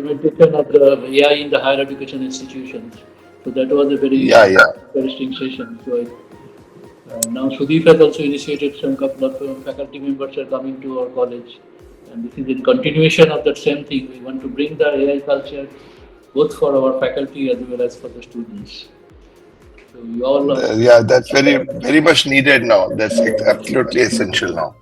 implementation of the AI in the higher education institutions. So that was a very Yeah, yeah. interesting session. Now Sudeep has also initiated some couple of faculty members are coming to our college, and this is in continuation of that same thing. We want to bring the AI culture both for our faculty as well as for the students. So you all, Yeah, that's very much needed now. That's absolutely essential now.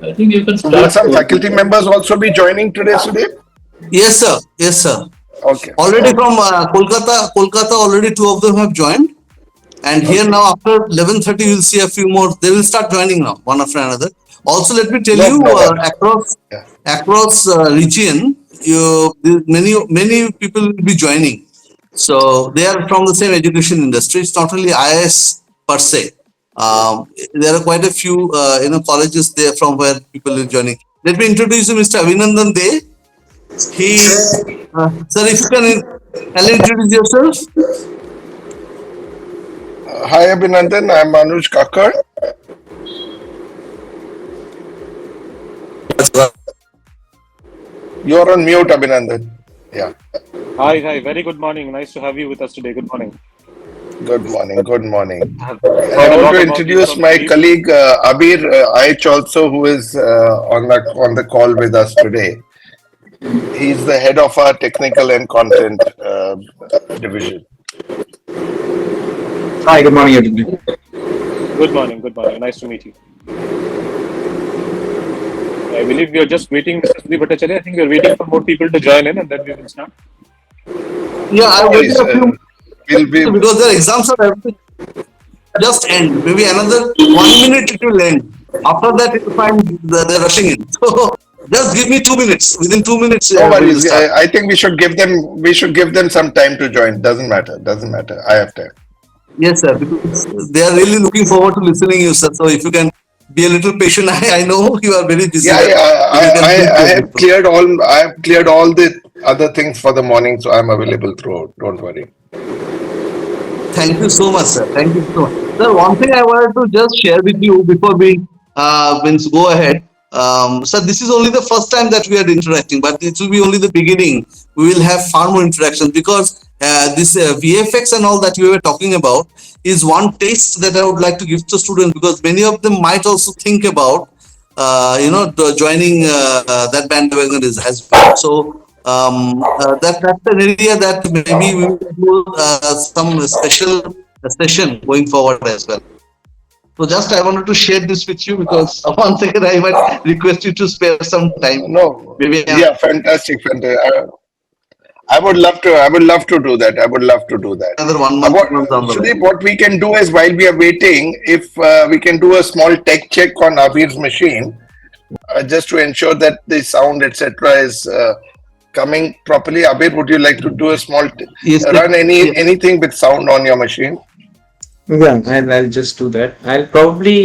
I think you can So will start. some faculty members also be joining today, Sudeep? Yes, sir. Yes, sir. Okay, Already okay. from Kolkata. Already two of them have joined, and here Okay. now after 11:30, you'll see a few more. They will start joining now, one after another. Also, let me tell No, you, no worries. Yeah. across region, many people will be joining. So they are from the same education industry. It's not only IIS per se. There are quite a few colleges there from where people are joining. Let me introduce you, Mr. Avinandan De. He, sir, if you can introduce yourself. Hi, Abhinandan. I'm Anuj Kakkar. You're on mute, Abhinandan. Yeah. Hi. Very good morning. Nice to have you with us today. Good morning. Good morning. Good morning. I've And I heard a want lot to about you introduce from my Sudeep. colleague Abir Aich also, who is on the call with us today. He's the head of our technical and content division. Hi, good morning, everybody. Good morning. Good morning. Nice to meet you. I believe we are just waiting, Mr. Sudeep Bhattacharya. I think we are waiting for more people to join in and then we will start. Yeah, No I waited worries. a few We'll be. because their exams are everything just end. Maybe another 1 minute it will end. After that, you'll find they're rushing in. So just give me 2 minutes. Within 2 minutes, No we will worries. start. I think we should give them some time to join. Doesn't matter. Doesn't matter. I have time. Yes, sir. Because they are really looking forward to listening you, sir. So if you can be a little patient, I know you are very busy, Yeah, but if you can please I be a have little. cleared all. I have cleared all the other things for the morning, so I'm available throughout. Don't worry. Thank you so much, sir. Thank you so much. Sir, one thing I wanted to just share with you before we means go ahead. Sir, this is only the first time that we are interacting, but it will be only the beginning. We will have far more interaction because this VFX and all that we were talking about is one taste that I would like to give to students because many of them might also think about joining that bandwagon as well. So that's an area that maybe we will do some special session going forward as well. So just I wanted to share this with you because once again I might request you to spare some time. No, Maybe yeah, fantastic, fantastic. I would love to. I would love to do that. I would love to do that. another 1 month, What, 2 months down the line. Sudeep, what we can do is while we are waiting, if we can do a small tech check on Abir's machine, just to ensure that the sound, etc., is coming properly. Abir, would you like to do a small Yes, run yeah. anything with sound on your machine? Yeah, I'll just do that. I'll probably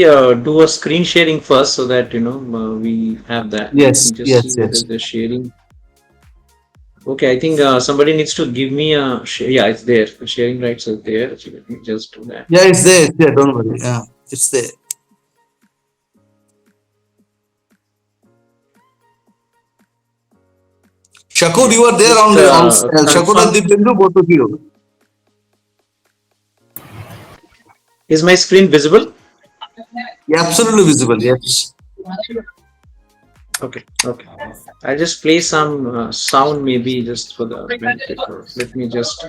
do a screen sharing first so that we have that. Let me Yes, just see yes, whether yes. the sharing. Okay, I think somebody needs to give me a. Yeah, it's there. The sharing rights are there. So let me just do that. Yeah, it's there. It's there. Don't worry. Yeah, it's there. Shakur, you are there Just on the on Shakur and confirm. Dipendra, both of you. Is my screen visible? Yeah, absolutely visible. Yes. Okay, okay. I'll just play some sound maybe just for the benefit. Or let me just.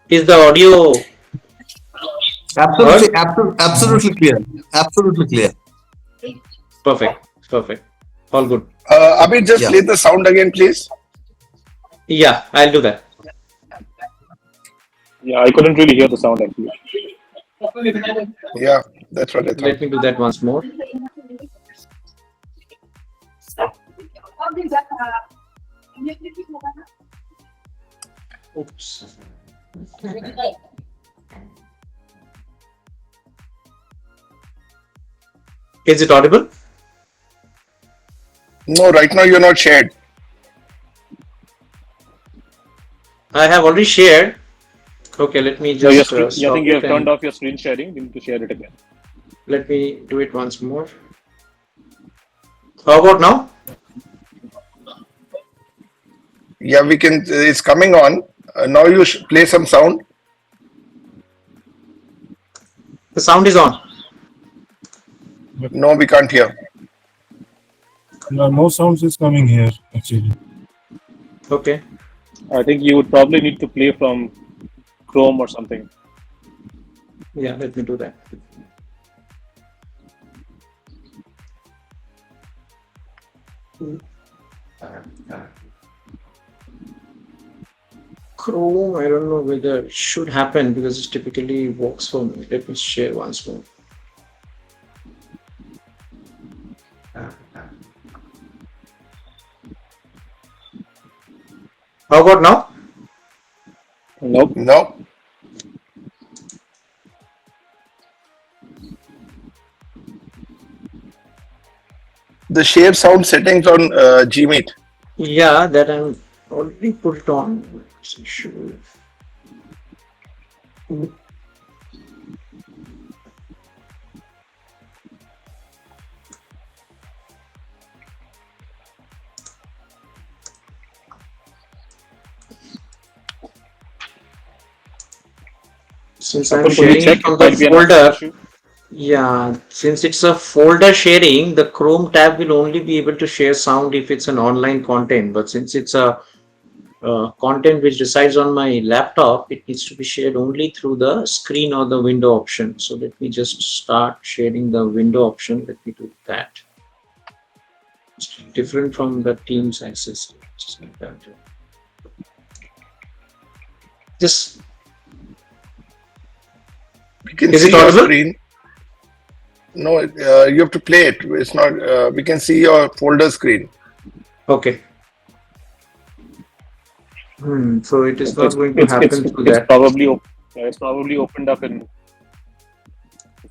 Is the audio Absolutely, heard? absolutely clear. Absolutely clear. Perfect, perfect. All good. Abir, just Yeah. play the sound again, please. Yeah, I'll do that. Yeah, I couldn't really hear the sound actually. Yeah, that's what I thought. Let me do that once more. Oops. Is it audible? No, right now you're not shared. I have already shared. Okay, let me No, your just screen. I stop think you it have turned and off your screen sharing. You need to share it again. let me do it once more. How about now? Yeah, we can. It's coming on. Now you play some sound. The sound is on. No, we can't hear. No sounds is coming here actually. Okay. I think you would probably need to play from Chrome or something. Yeah, let me do that. Chrome, I don't know whether it should happen because it typically works for me. Let me share once more. How about now? Nope. No. The share sound settings on Gmeet. Yeah, that I'm already put it on. Sure. Since I'm Atul, could you sharing it check? from It the might be an audio folder, issue. yeah, since it's a folder sharing, the Chrome tab will only be able to share sound if it's an online content. But since it's a content which resides on my laptop, it needs to be shared only through the screen or the window option. So let me just start sharing the window option. Let me do that. It's different from the Teams access. Just like that. Just We can is it see your audible? screen. No, you have to play it. It's not. We can see your folder screen. Okay. So it is not It's going to it's it's happen through it's that. probably it's probably opened up in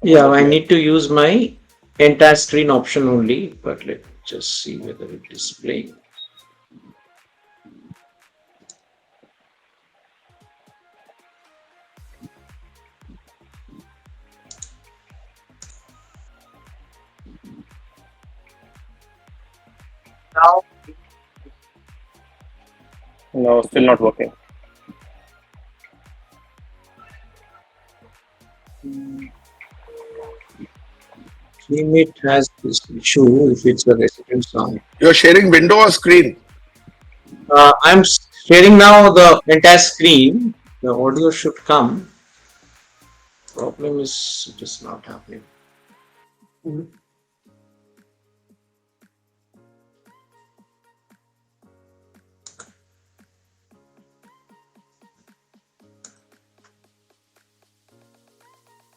Yeah, folder I player. need to use my entire screen option only, but let's just see whether it is playing. Now, No, still not working. Teammate has this issue if it's a resident sound. You're sharing window or screen. I'm sharing now the entire screen. The audio should come. Problem is it is not happening.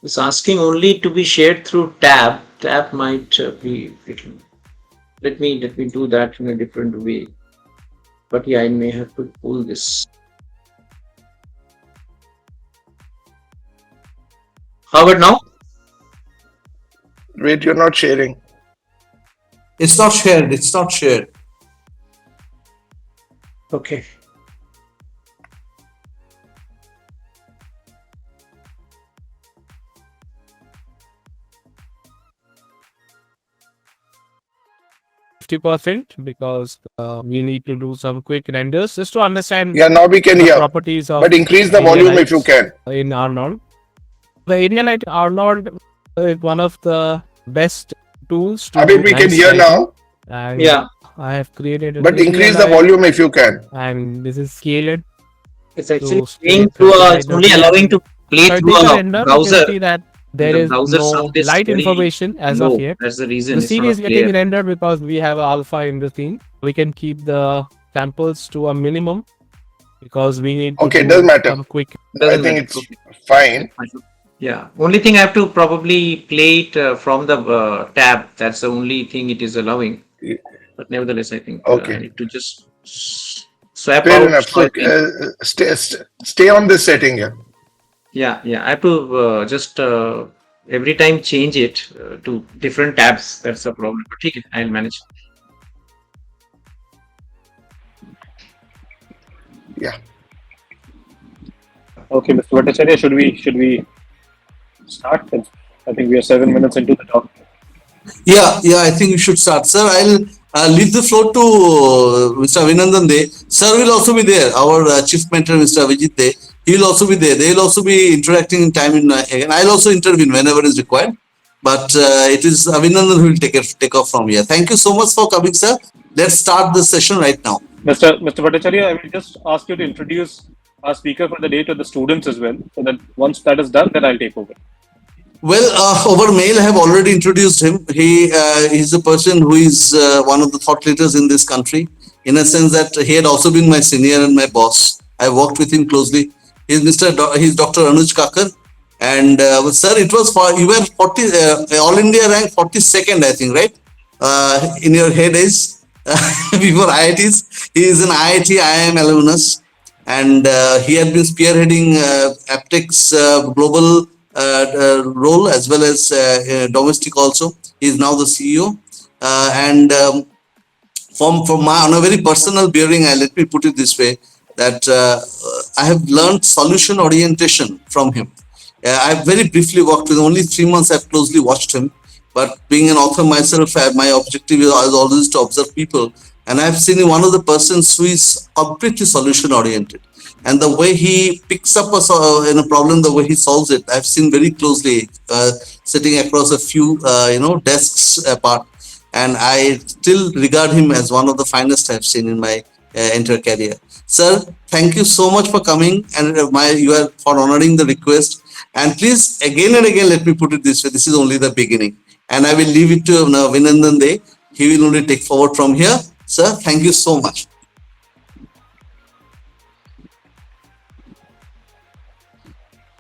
It's asking only to be shared through tab. Tab might be. Let me do that in a different way. But yeah, I may have to pull this. How about now? Wait, you're not sharing. It's not shared. It's not shared. Okay. %, because we need to do some quick renders just to understand Yeah, now we can the hear. properties of But increase the area volume if you lights can. in Arnold. The area light Arnold is one of the best tools to Abid, do we can nice hear lighting, now. and Yeah, I have created an But area increase the light, volume if you can. and this is scaled it's actually to playing state through a. It's 39 only dpi. allowing to play So I through take a a render, you can browser. see that there The is browser no sound is light very information as of low. yet. That's the reason The it's scene not is a getting clear. rendered because we have alpha in the scene. We can keep the samples to a minimum because we need to Okay, it do doesn't matter. some quick. I Doesn't think matter. it's Okay. fine. Yeah. Only thing I have to probably play it from the tab. That's the only thing it is allowing. But nevertheless, I think I Okay, need to just swap fair out enough. So something. stay on this setting here. Yeah. I have to just every time change it to different tabs. That's the problem. But okay, I'll manage. Yeah. Okay, Mr. Bhattacharya, should we start? I think we are 7 minutes into the talk. Yeah, I think we should start. Sir, I'll leave the floor to Mr. Avinandan De. Sir will also be there. Our chief mentor, Mr. Avijit De. He will also be there. They will also be interacting in time again. I'll also intervene whenever is required. But it is Avinandan who will take off from here. Thank you so much for coming, sir. Let's start the session right now. Mr. Bhattacharya, I will just ask you to introduce our speaker for the day to the students as well, so that once that is done, then I'll take over. Well, over mail, I have already introduced him. He is a person who is one of the thought leaders in this country, in a sense that he had also been my senior and my boss. I worked with him closely. He's Dr. Anuj Kakar. And sir, it was for you were 40 All India rank 42nd, I think, right? In your head is before IITs. He is an IIT IIM alumnus, and he had been spearheading Aptech's global role as well as domestic also. He is now the CEO, and from my on a very personal bearing, let me put it this way that I have learned solution orientation from him. I've very briefly worked with him, only 3 months. I've closely watched him, but being an author myself, my objective is always to observe people, and I've seen one of the persons who is completely solution oriented, and the way he picks up in a problem, the way he solves it, I've seen very closely, sitting across a few desks apart, and I still regard him as one of the finest I've seen in my entire career. Sir, thank you so much for coming, and you are for honoring the request. And please, again and again, let me put it this way: this is only the beginning, and I will leave it to Vinandan De. He will only take forward from here. Sir, thank you so much.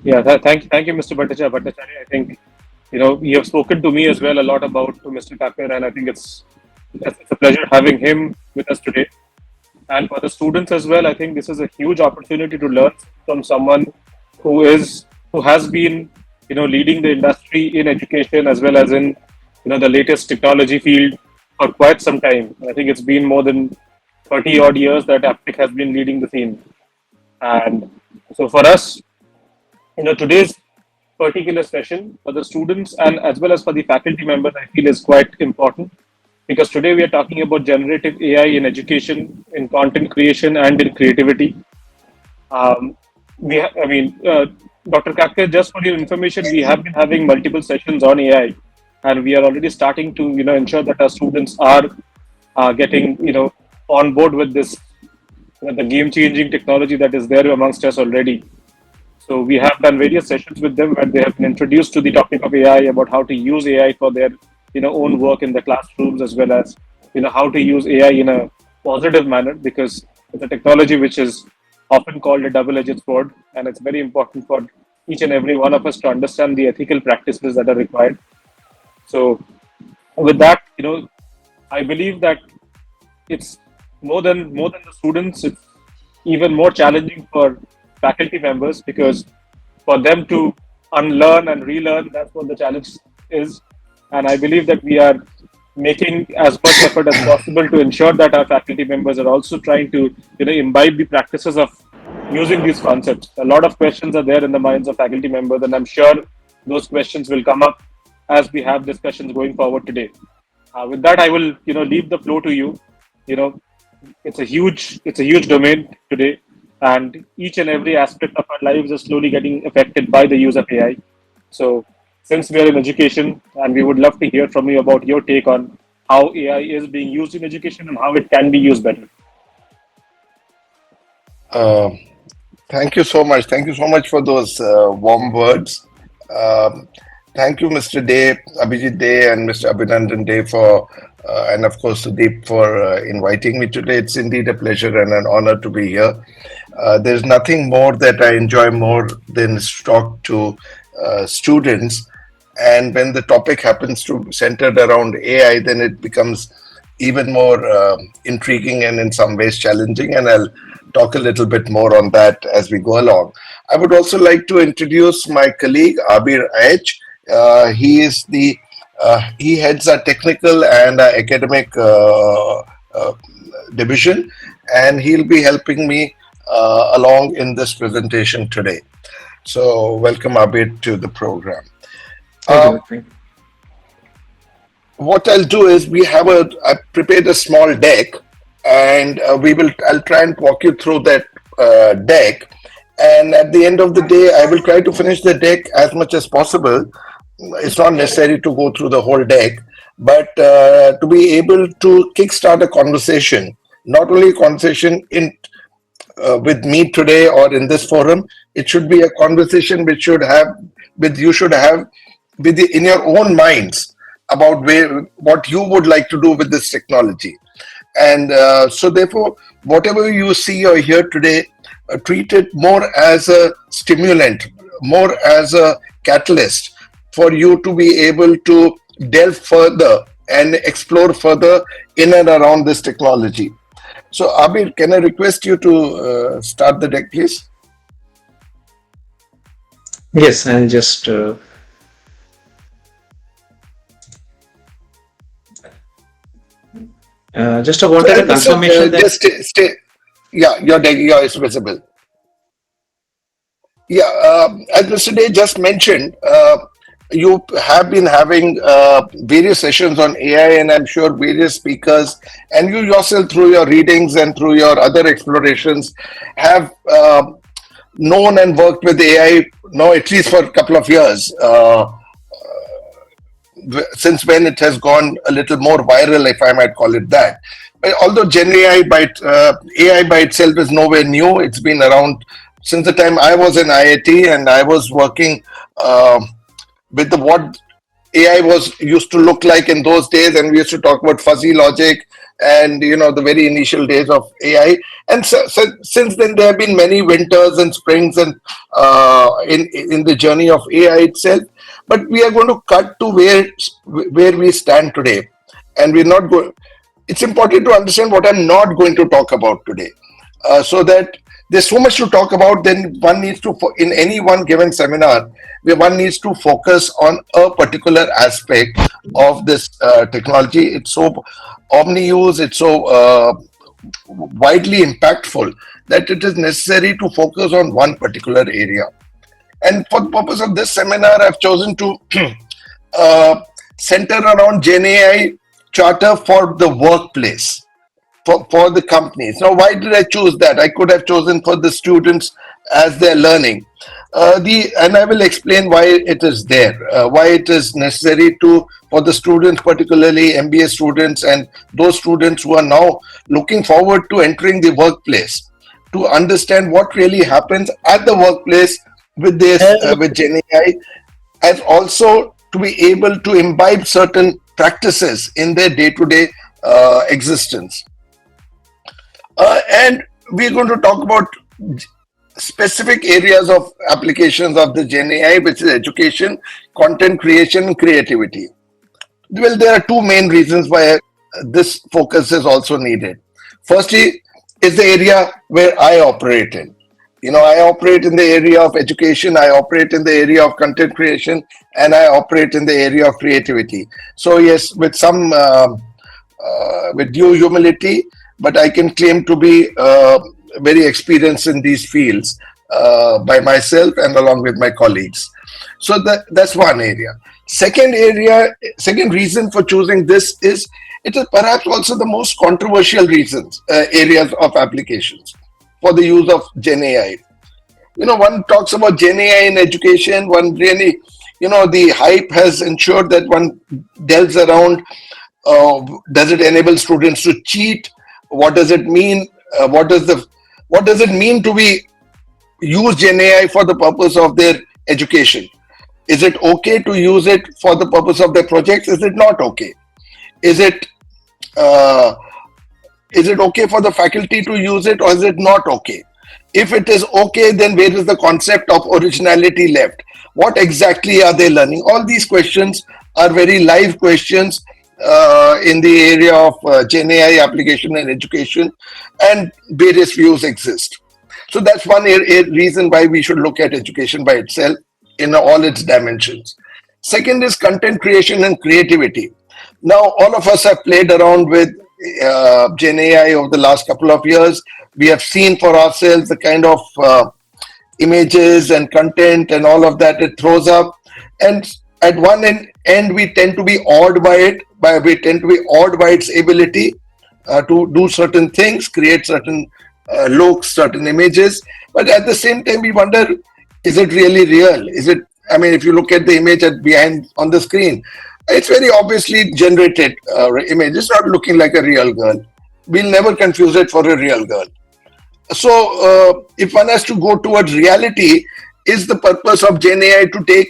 Yeah, thank you, Mr. Bhattacharya. I think you have spoken to me as well a lot about Mr. Kakar, and I think it's a pleasure having him with us today. And for the students as well, I think this is a huge opportunity to learn from someone who has been leading the industry in education as well as in the latest technology field for quite some time. I think it's been more than 30 odd years that Aptech has been leading the scene. And so for us, today's particular session for the students and as well as for the faculty members, I feel is quite important because today we are talking about generative AI in education, in content creation, and in creativity. Um, Dr. Kakkar, just for your information, we have been having multiple sessions on AI, and we are already starting to ensure that our students are getting on board with this the game-changing technology that is there amongst us already. So we have done various sessions with them where they have been introduced to the topic of AI, about how to use AI for their own work in the classrooms, as well as how to use AI in a positive manner, because it's a technology which is often called a double-edged sword, and it's very important for each and every one of us to understand the ethical practices that are required. So with that, I believe that it's more than the students. It's even more challenging for faculty members, because for them to unlearn and relearn, that's what the challenge is. And I believe that we are making as much effort as possible to ensure that our faculty members are also trying to imbibe the practices of using these concepts. A lot of questions are there in the minds of faculty members, and I'm sure those questions will come up as we have discussions going forward today. With that, I will leave the floor to you. You know, it's a huge domain today, and each and every aspect of our lives is slowly getting affected by the use of AI. So, since we are in education, and we would love to hear from you about your take on how AI is being used in education and how it can be used better. Uh, Thank you so much. Thank you so much for those warm words. Um, Thank you, Mr. Day, Abhijit Day, and Mr. Abhinandan Day and of course, Sudeep for inviting me today. It's indeed a pleasure and an honor to be here. There's nothing more that I enjoy more than to talk to students. And when the topic happens to centered around AI, then it becomes even more intriguing and in some ways challenging. And I'll talk a little bit more on that as we go along. I would also like to introduce my colleague Abir H. He heads our technical and academic division, and he'll be helping me along in this presentation today. So welcome Abid to the program. Thank Uh, you. Thank you. what I'll do is I prepared a small deck, and I'll try and walk you through that deck. And at the end of the day, I will try to finish the deck as much as possible. It's not necessary to go through the whole deck, but to be able to kickstart a conversation, not only a conversation in with me today or in this forum, it should be a conversation which should have with you should have in your own minds about what you would like to do with this technology. And so therefore, whatever you see or hear today, treat it more as a stimulant, more as a catalyst for you to be able to delve further and explore further in and around this technology. So Abir, can I request you to start the deck, please? Yes, and just So wanted a as I said, confirmation that just stay. Yeah, your deck, yeah, is visible. Yeah, as Mr. Day just mentioned, you have been having various sessions on AI, and I'm sure various speakers, and you yourself, through your readings and through your other explorations, have known and worked with AI now at least for a couple of years. Since when it has gone a little more viral, if I might call it that. But although AI by itself is nowhere new, it's been around since the time I was in IIT, and I was working with what AI was used to look like in those days, and we used to talk about fuzzy logic and the very initial days of AI. And so since then, there have been many winters and springs and in the journey of AI itself. But we are going to cut to where we stand today, and we're not going. It's important to understand what I'm not going to talk about today, so that there's so much to talk about. Then one needs to, in any one given seminar, where one needs to focus on a particular aspect of this technology. It's so omni-use, it's so widely impactful that it is necessary to focus on one particular area. And for the purpose of this seminar, I've chosen to center around Gen AI Charter for the workplace, for the companies. Now, why did I choose that? I could have chosen for the students as they're learning. And I will explain why it is there, why it is necessary for the students, particularly MBA students and those students who are now looking forward to entering the workplace, to understand what really happens at the workplace with with Gen AI, as also to be able to imbibe certain practices in their day-to-day existence. And we're going to talk about specific areas of applications of the Gen AI, which is education, content creation, and creativity. Well, there are two main reasons why this focus is also needed. Firstly, is the area where I operate in. I operate in the area of education, I operate in the area of content creation, and I operate in the area of creativity. So yes, with with due humility, but I can claim to be very experienced in these fields by myself and along with my colleagues. So that's one area. Second reason for choosing this is it is perhaps also the most controversial areas of applications for the use of Gen AI. One talks about Gen AI in education. One really, the hype has ensured that one delves around. Does it enable students to cheat? What does it mean? What does it mean to be use Gen AI for the purpose of their education? Is it okay to use it for the purpose of their projects? Is it not okay? Is it okay for the faculty to use it, or is it not okay? If it is okay, then where is the concept of originality left? What exactly are they learning? All these questions are very live questions in the area of Gen AI application and education, and various views exist. So that's one reason why we should look at education by itself in all its dimensions. Second is content creation and creativity. Now, all of us have played around with Gen AI over the last couple of years. We have seen for ourselves the kind of images and content and all of that it throws up. And at one end we tend to be awed by it, we tend to be awed by its ability to do certain things, create certain looks, certain images. But at the same time, we wonder, is it really real? Is it, I mean, if you look at the image behind on the screen, it's very obviously generated image. It's not looking like a real girl. We'll never confuse it for a real girl. So if one has to go towards reality, is the purpose of Gen AI to take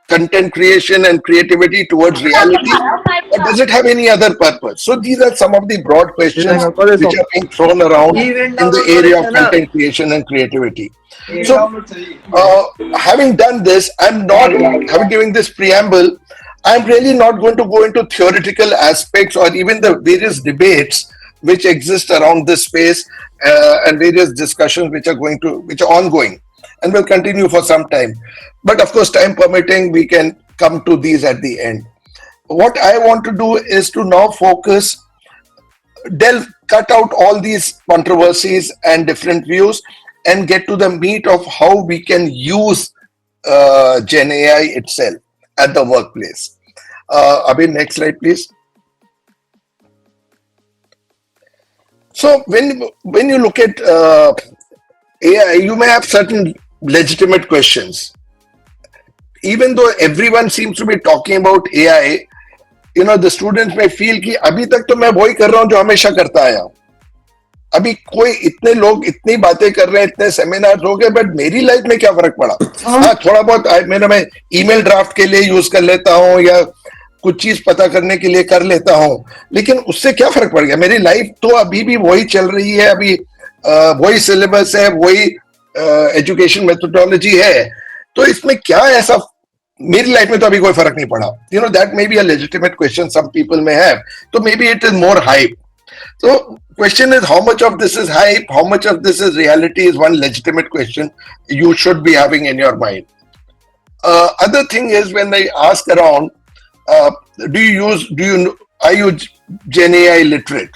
content creation and creativity towards reality, or does it have any other purpose? So these are some of the broad questions which are being thrown around in the area of content creation and creativity. So having done this, I'm not having given this preamble, I'm really not going to go into theoretical aspects or even the various debates which exist around this space and various discussions which are ongoing and will continue for some time. But of course, time permitting, we can come to these at the end. What I want to do is to now focus, cut out all these controversies and different views and get to the meat of how we can use Gen AI itself at the workplace. Abhi, next slide, please. So when you look at AI, you may have certain legitimate questions. Even though everyone seems to be talking about AI, the students may feel कि अभी तक तो मैं वही कर रहा हूँ जो हमेशा करता आया हूँ. अभी कोई इतने लोग इतनी बातें कर रहे हैं, इतने सेमिनार हो गए, बट मेरी लाइफ में क्या फर्क पड़ा? हाँ, थोड़ा बहुत मैं ईमेल ड्राफ्ट के लिए यूज कर लेता हूँ या कुछ चीज पता करने के लिए कर लेता हूँ, लेकिन उससे क्या फर्क पड़ गया? मेरी लाइफ तो अभी भी वही चल रही है, अभी वही सिलेबस है, वही एजुकेशन मेथोडोलॉजी है, तो इसमें क्या ऐसा, मेरी लाइफ में तो अभी कोई फर्क नहीं पड़ा. That may be a legitimate question some people may have. तो maybe it is more hype. So question is, how much of this is hype, how much of this is reality is one legitimate question you should be having in your mind. Other thing is, when I ask around, are you Gen AI literate?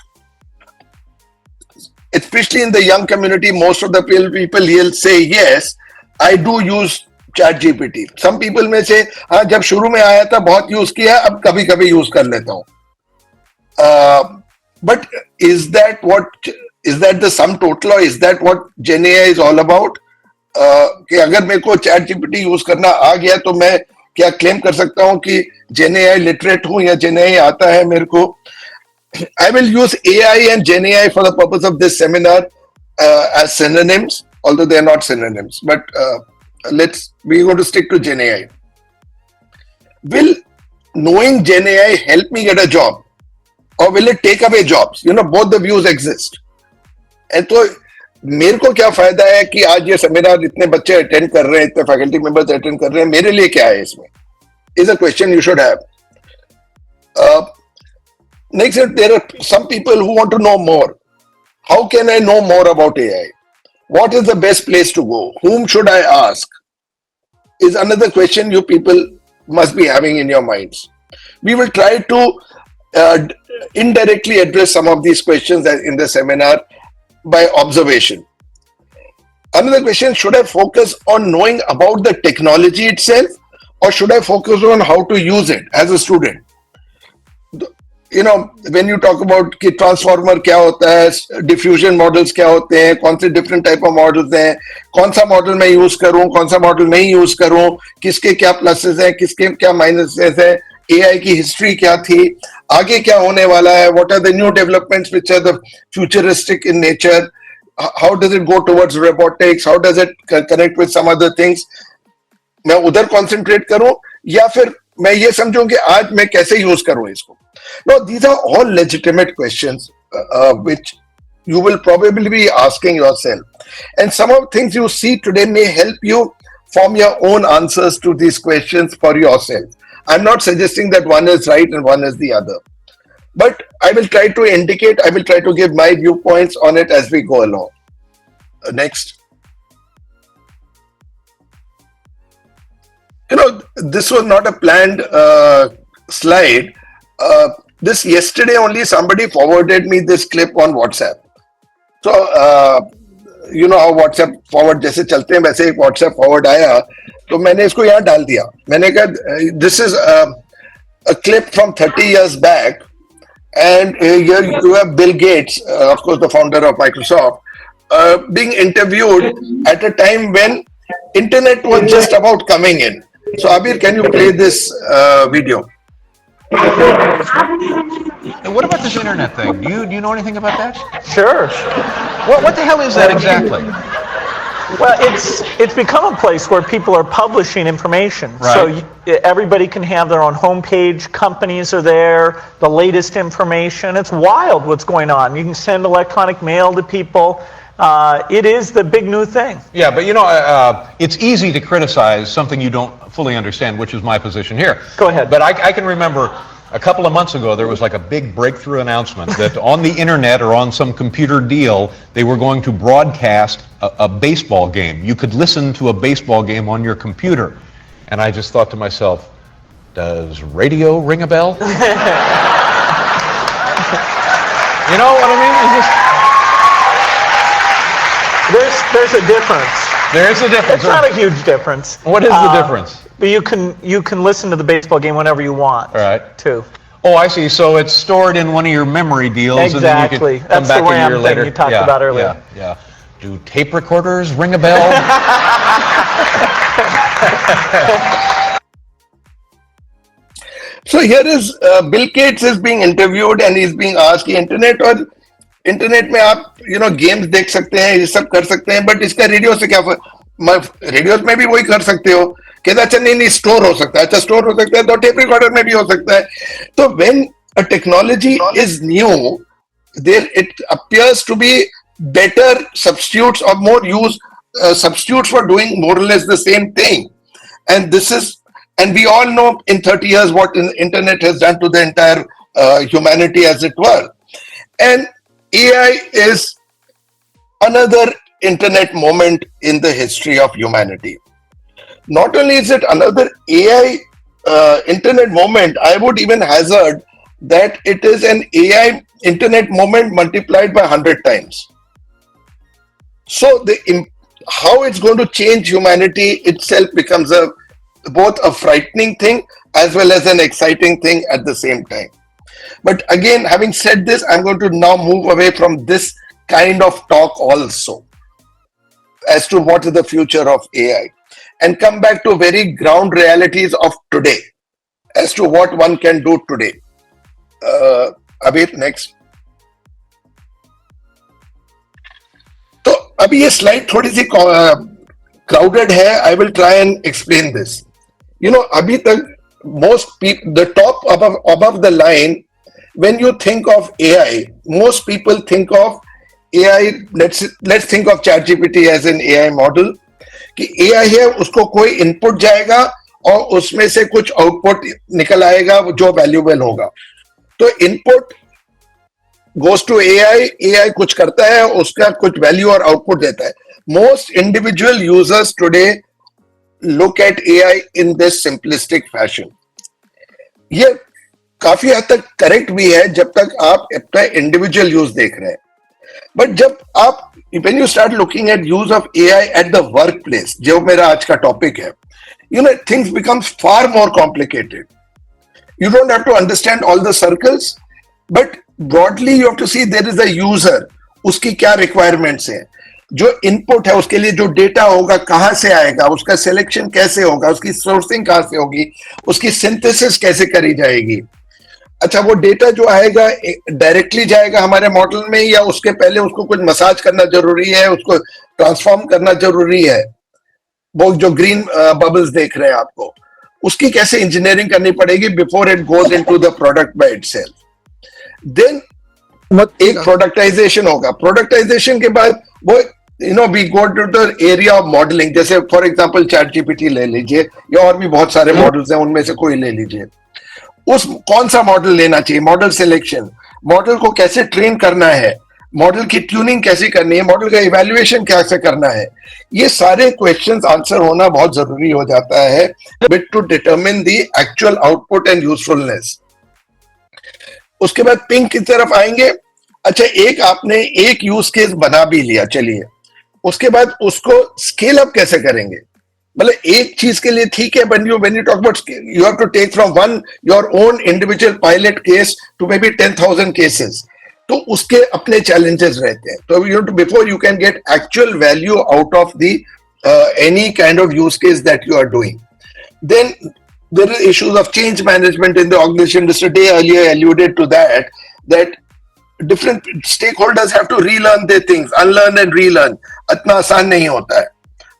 Especially in the young community, most of the people here say, yes, I do use chat GPT. Some people may say, हाँ, जब शुरू में आया था बहुत use किया, अब कभी कभी यूज कर लेता हूँ. But is that the sum total, or is that what Gen AI is all about? कि अगर मेरे को चैट जीपीटी यूज करना आ गया तो मैं क्या क्लेम कर सकता हूँ कि Gen AI लिटरेट हूँ या Gen AI आता है मेरे को? I will use AI and Gen AI for the purpose of this seminar as synonyms, although they are not synonyms. But we're going to stick to Gen AI. Will knowing Gen AI help me get a job? Or will it take away jobs? Both the views exist. And so, मेरे को क्या फायदा है कि आज ये seminar इतने बच्चे अटेंड कर रहे हैं, इतने फैकल्टी मेंबर्स अटेंड कर रहे हैं, मेरे लिए क्या है इसमें? Is a question you should have. Next, there are some people who want to know more. How can I know more about AI? What is the best place to go? Whom should I ask? Is another question you people must be having in your minds. We will try to indirectly address some of these questions in the seminar by observation. Another question, should I focus on knowing about the technology itself, or should I focus on how to use it as a student? When you talk about कि transformer क्या होता है, diffusion models क्या होते हैं, कौन से different type of models हैं, कौन सा मॉडल मैं यूज करूं, कौन सा मॉडल नहीं यूज करूं, किसके क्या प्लसेस हैं, किसके क्या माइनसेस हैं, एआई की हिस्ट्री क्या थी, आगे क्या होने वाला है, what are the new developments which are the futuristic in nature, how does it go towards robotics, how does it connect with some other things. मैं उधर कॉन्सेंट्रेट करूं या फिर मैं ये समझूं कि आज मैं कैसे यूज करूं इसको? No, these are all legitimate questions which you will probably be asking yourself. And some of the things you see today may help you form your own answers to these questions for yourself. I'm not suggesting that one is right and one is the other. But I will try to indicate, I will try to give my viewpoints on it as we go along. Next. This was not a planned slide. This yesterday only somebody forwarded me this clip on WhatsApp. So you know how WhatsApp forward जैसे चलते हैं वैसे एक WhatsApp forward आया, तो मैंने इसको यहाँ डाल दिया. मैंने कहा this is a clip from 30 years back, and here you have Bill Gates, of course the founder of Microsoft, being interviewed at a time when internet was just about coming in. So Abir, can you play this video? What about this internet thing? Do you know anything about that? Sure. What the hell is that exactly? Well, it's become a place where people are publishing information. Right. So everybody can have their own homepage. Companies are there. The latest information. It's wild what's going on. You can send electronic mail to people. It is the big new thing. Yeah, but you know, it's easy to criticize something you don't fully understand, which is my position here. Go ahead. But I can remember a couple of months ago, there was like a big breakthrough announcement that on the internet or on some computer deal, they were going to broadcast a baseball game. You could listen to a baseball game on your computer. And I just thought to myself, does radio ring a bell? You know what I mean? It's just... There's a difference. There is a difference. It's not a huge difference. What is the difference? But you can listen to the baseball game whenever you want. All right. Too. Oh, I see. So it's stored in one of your memory deals, Exactly. and then you can come That's back the a year RAM later. thing you talked about earlier. Yeah. Do tape recorders ring a bell? So here is Bill Gates is being interviewed and he's being asked कि internet में आप games देख सकते हैं, ये सब कर सकते हैं, बट इसका रेडियो से क्या रेडियो में भी वही कर सकते हो. कहता अच्छा नहीं स्टोर हो सकता है. अच्छा स्टोर हो सकता है तो टेप रिकॉर्डर में भी हो सकता है. तो when a technology is new, there it appears to be better substitutes or more use substitutes for doing more or less the same thing. And we all know in 30 years what the internet has done to the entire humanity, as it were. And AI is another internet moment in the history of humanity. Not only is it another AI internet moment, I would even hazard that it is an AI internet moment multiplied by 100 times. So how it's going to change humanity itself becomes both a frightening thing as well as an exciting thing at the same time. But again, having said this, I'm going to now move away from this kind of talk also as to what is the future of AI and come back to very ground realities of today as to what one can do today. Abir, next. तो अभी ये slide थोड़ी सी crowded है. I will try and explain this. अभी तक most people, the top above the line, when you think of AI, most people think of AI. Let's think of ChatGPT as an AI model. कि AI है, उसको कोई input जाएगा और उसमें से कुछ आउटपुट निकल आएगा जो वैल्यूएबल होगा. तो इनपुट goes to AI कुछ करता है, उसका कुछ वैल्यू और आउटपुट देता है. Most individual users today look at AI in this simplistic fashion. ये काफी हद तक करेक्ट भी है जब तक आप अपना इंडिविजुअल यूज देख रहे हैं. बट जब आप when you start looking at use of AI at the workplace, जो मेरा आज का टॉपिक है, things becomes far more complicated. You don't have to understand all the circles, but broadly you have to see there is a user, उसकी क्या requirements हैं, जो input है उसके लिए जो डेटा होगा कहां से आएगा, उसका सिलेक्शन कैसे होगा, उसकी सोर्सिंग कहां से होगी, उसकी सिंथेसिस कैसे करी जाएगी. अच्छा वो डेटा जो आएगा डायरेक्टली जाएगा हमारे मॉडल में या उसके पहले उसको कुछ मसाज करना जरूरी है, उसको ट्रांसफॉर्म करना जरूरी है. वो जो ग्रीन बबल्स देख रहे हैं आपको, उसकी कैसे इंजीनियरिंग करनी पड़ेगी before it goes into the product by itself. Then एक प्रोडक्टाइजेशन होगा. प्रोडक्टाइजेशन के बाद वो we go to the area of modelling. जैसे फॉर एग्जांपल चैट जीपीटी ले लीजिए या और भी बहुत सारे मॉडल्स हैं, उनमें से कोई ले लीजिए. उस कौन सा मॉडल लेना चाहिए, मॉडल सिलेक्शन, मॉडल को कैसे ट्रेन करना है, मॉडल की ट्यूनिंग कैसे करनी है, मॉडल का इवैल्यूएशन कैसे करना है, ये सारे क्वेश्चंस आंसर होना बहुत जरूरी हो जाता है bit to determine the actual output and usefulness. उसके बाद पिंक की तरफ आएंगे. अच्छा, एक आपने एक यूज केस बना भी लिया, चलिए उसके बाद उसको स्केल अप कैसे करेंगे. मतलब एक चीज के लिए ठीक है, when you talk about scale, you have to take from one your own individual pilot case to maybe 10,000 cases. तो उसके अपने challenges रहते हैं. तो before you can get actual value out of the any kind of use case that you are doing, then there are issues of change management in the organization. Mr. Day earlier alluded to that different stakeholders have to relearn their things, unlearn and relearn. इतना आसान नहीं होता है.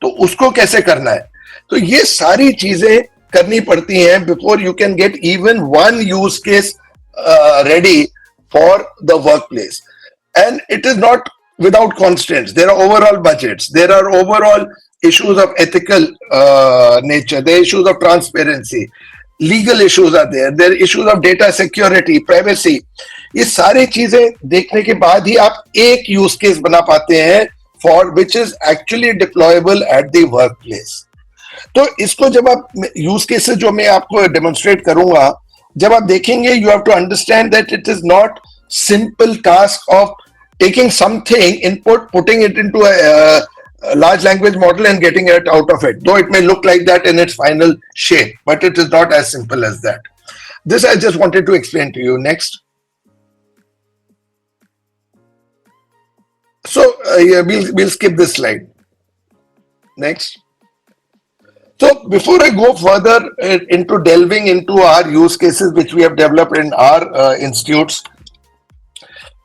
तो उसको कैसे करना है. तो ये सारी चीजें करनी पड़ती हैं before you can get even one use case ready for the workplace. And it is not without constraints. There are overall budgets, there are overall issues of ethical nature, there are issues of transparency, legal issues are there are issues of data security, privacy. ये सारी चीजें देखने के बाद ही आप एक use case बना पाते हैं for which is actually deployable at the workplace. तो इसको जब आप यूज केसेस जो मैं आपको डेमोन्स्ट्रेट करूंगा, जब आप देखेंगे, you have to understand that it is not simple task of taking something input, putting it into a large language model and getting it out of it, though it may look like that in its final shape, but it is not as simple as that. This I just wanted to explain to you. Next. So yeah, we'll skip this slide. Next. So before I go further into delving into our use cases which we have developed in our institutes,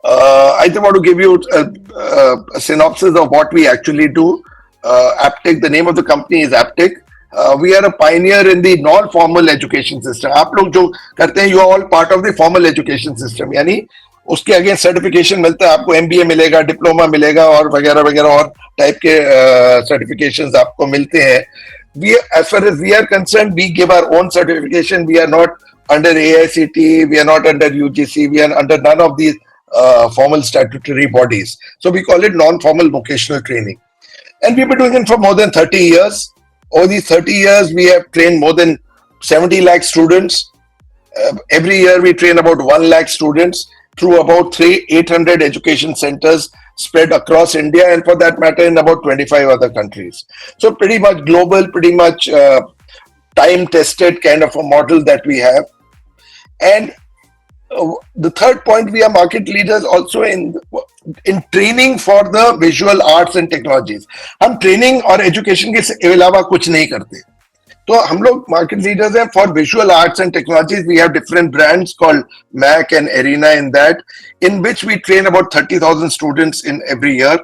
I just want to give you a synopsis of what we actually do. Aptech, the name of the company is Aptech. We are a pioneer in the non-formal education system. आप लोग जो करते हैं, you are all part of the formal education system. यानी उसके against certification मिलता है, आपको MBA मिलेगा, डिप्लोमा मिलेगा और वगैरह वगैरह और टाइप के सर्टिफिकेशंस आपको मिलते हैं. We, as far as we are concerned, we give our own certification. We are not under AICTE, we are not under UGC, we are under none of these formal statutory bodies. So we call it non-formal vocational training. And we've been doing it for more than 30 years. Over these 30 years, we have trained more than 70 lakh students. Every year, we train about 1 lakh students through about 800 education centers spread across India, and for that matter, in about 25 other countries. So pretty much global, pretty much time-tested kind of a model that we have. And the third point, we are market leaders also in training for the visual arts and technologies. हम training और education के अलावा कुछ नहीं करते. तो हम लोग market leaders हैं for visual arts and technologies. We have different brands called Mac and Arena in that, in which we train about 30,000 students in every year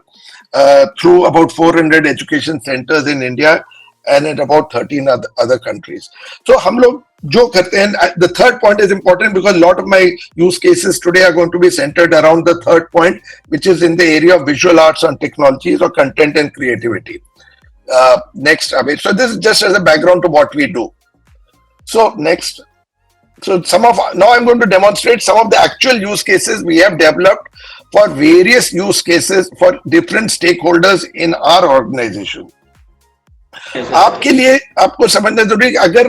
through about 400 education centers in India and in about 13 other countries. So हम लोग जो करते हैं, the third point is important because a lot of my use cases today are going to be centered around the third point, which is in the area of visual arts and technologies or content and creativity. Next, Abhay. So this is just as a background to what we do. So next. So now I'm going to demonstrate some of the actual use cases we have developed for various use cases for different stakeholders in our organization. आपके लिए आपको समझना जरूरी है कि अगर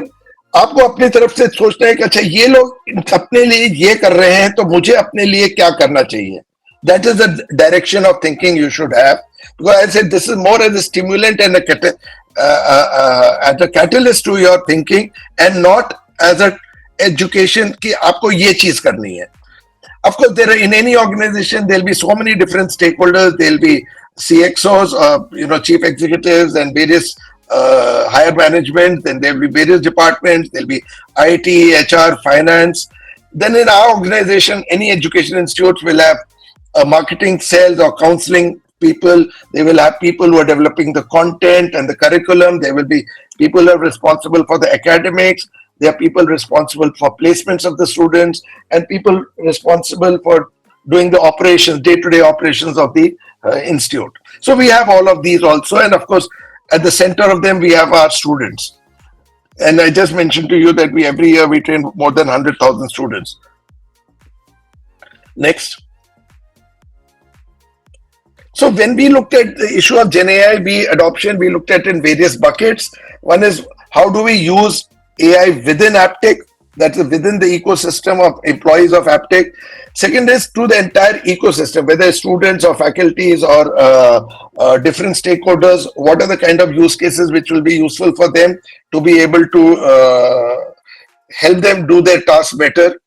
आपको अपनी तरफ से सोचना है कि अच्छा ये लोग अपने लिए ये कर रहे हैं तो मुझे अपने लिए क्या करना चाहिए. That is the direction of thinking you should have. Because I said this is more as a stimulant and as a catalyst to your thinking and not as a education कि आपको ये चीज करनी है. Of course, there are in any organization there'll be so many different stakeholders. There'll be CXOs, chief executives, and various higher management. Then there'll be various departments. There'll be IT, HR, finance. Then in our organization, any education institutes will have marketing, sales, or counseling people. They will have people who are developing the content and the curriculum. There will be people who are responsible for the academics. There are people responsible for placements of the students and people responsible for doing the operations, day-to-day operations of the institute. So we have all of these also. And of course, at the center of them, we have our students. And I just mentioned to you that every year we train more than 100,000 students. Next. So when we looked at the issue of Gen AI adoption, we looked at it in various buckets. One is how do we use AI within Aptech? That's within the ecosystem of employees of Aptech. Second is to the entire ecosystem, whether students or faculties or different stakeholders, what are the kind of use cases which will be useful for them to be able to help them do their tasks better.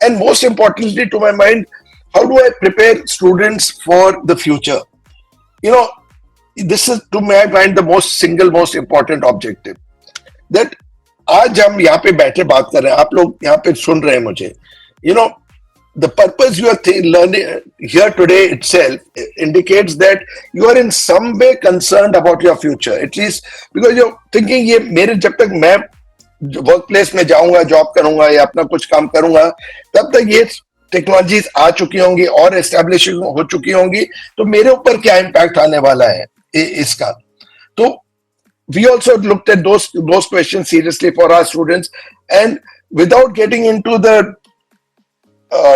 And most importantly, to my mind, how do I prepare students for the future? You know, this is to my mind the most important objective. That आज हम यहाँ पे बैठे बात कर रहे हैं, आप लोग यहाँ पे सुन रहे हैं मुझे. You know, the purpose you are learning here today itself indicates that you are in some way concerned about your future. At least because you're thinking ये मेरे जब तक मैं वर्क प्लेस में जाऊंगा, जॉब करूंगा या अपना कुछ काम करूंगा, तब तक ये टेक्नोलॉजीज आ चुकी होंगी और एस्टेब्लिश हो चुकी होंगी, तो मेरे ऊपर क्या इम्पैक्ट आने वाला है इसका. तो we also looked at those questions seriously for our students, and without getting into the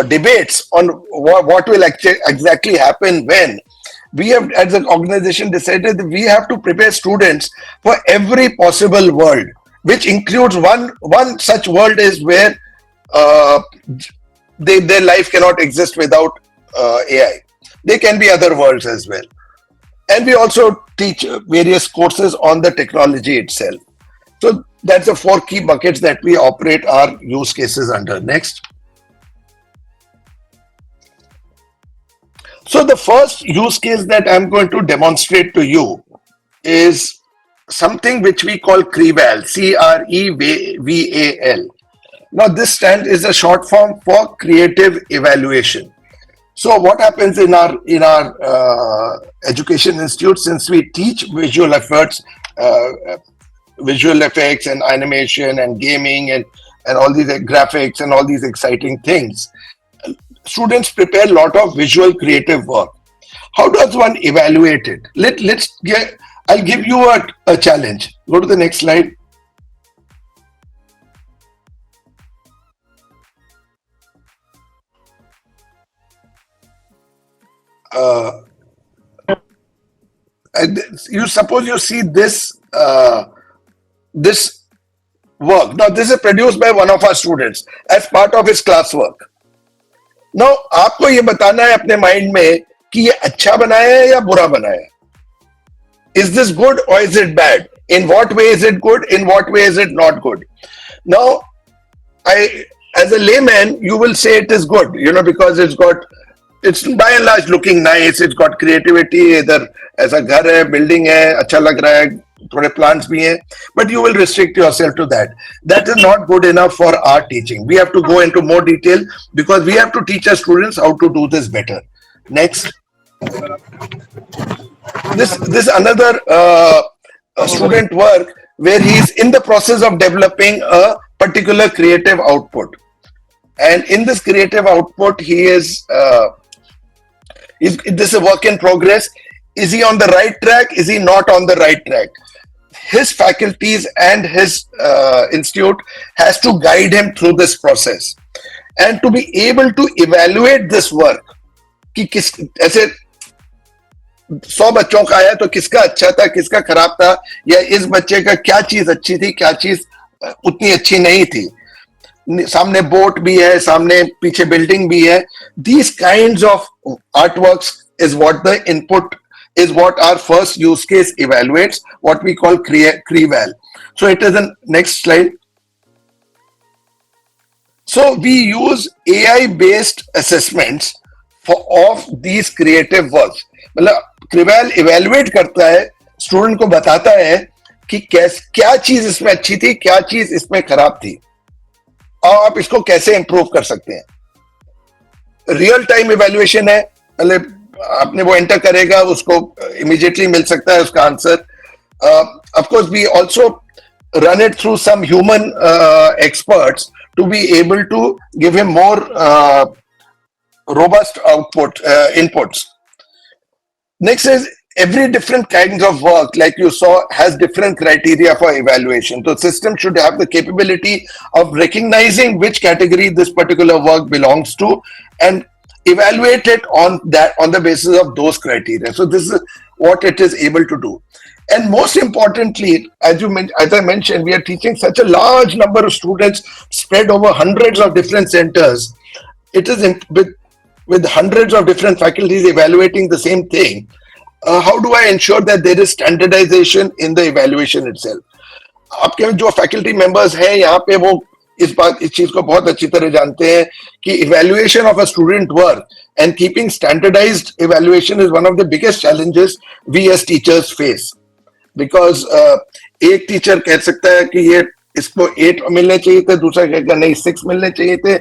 debates on what will exactly happen when, we have as an organization decided that we have to prepare students for every possible world, which includes one such world is where their life cannot exist without AI. There can be other worlds as well. And we also teach various courses on the technology itself. So that's the 4 key buckets that we operate our use cases under. Next. So the first use case that I'm going to demonstrate to you is something which we call CREVAL, CREVAL. Now this stand is a short form for creative evaluation. So what happens in our education institute, since we teach visual effects and animation and gaming and all these graphics and all these exciting things, students prepare a lot of visual creative work. How does one evaluate it? I'll give you a challenge. Go to the next slide. You suppose you see this this work. Now this is produced by one of our students as part of his classwork. Now आपको ये बताना है अपने mind में कि ये अच्छा बनाया है या बुरा बनाया है. Is this good or is it bad? In what way is it good? In what way is it not good? Now, as a layman, you will say it is good, because it's by and large looking nice. It's got creativity. Either ऐसा घर है, building है, अच्छा लग रहा है, थोड़े plants भी हैं. But you will restrict yourself to that. That is not good enough for our teaching. We have to go into more detail because we have to teach our students how to do this better. Next. This another student work where he is in the process of developing a particular creative output, and in this creative output he is this is a work in progress. Is he on the right track? Is he not on the right track? His faculties and his institute has to guide him through this process, and to be able to evaluate this work कि ऐसे 100 बच्चों का आया तो किसका अच्छा था, किसका खराब था, या इस बच्चे का क्या चीज अच्छी थी, क्या चीज उतनी अच्छी नहीं थी. सामने बोट भी है, सामने पीछे बिल्डिंग भी है. These kinds of artworks is what the input is, what our first use case evaluates, what we call CREVAL. So it is in next slide. So we use AI based assessments of these creative works. मतलब CREVAL evaluate करता है, student को बताता है कि क्या चीज इसमें अच्छी थी, क्या चीज इसमें खराब थी, और आप इसको कैसे इंप्रूव कर सकते हैं. रियल टाइम इवेल्युएशन है, मतलब आपने वो एंटर करेगा, उसको इमीडिएटली मिल सकता है उसका answer. Of course we also run it through some human experts to be able to give him more robust inputs. Next is every different kinds of work, like you saw, has different criteria for evaluation. The system should have the capability of recognizing which category this particular work belongs to and evaluate it on the basis of those criteria. So this is what it is able to do. And most importantly, as I mentioned, we are teaching such a large number of students spread over hundreds of different centers. It is with hundreds of different faculties evaluating the same thing. How do I ensure that there is standardization in the evaluation itself? आपके जो faculty members हैं यहाँ पे वो इस चीज को बहुत अच्छी तरह जानते हैं कि evaluation of a student work and keeping standardised evaluation is one of the biggest challenges we as teachers face because एक टीचर कह सकता है कि ये इसको 8 मिलने चाहिए थे, दूसरा कहेगा नहीं 6 मिलने चाहिए थे,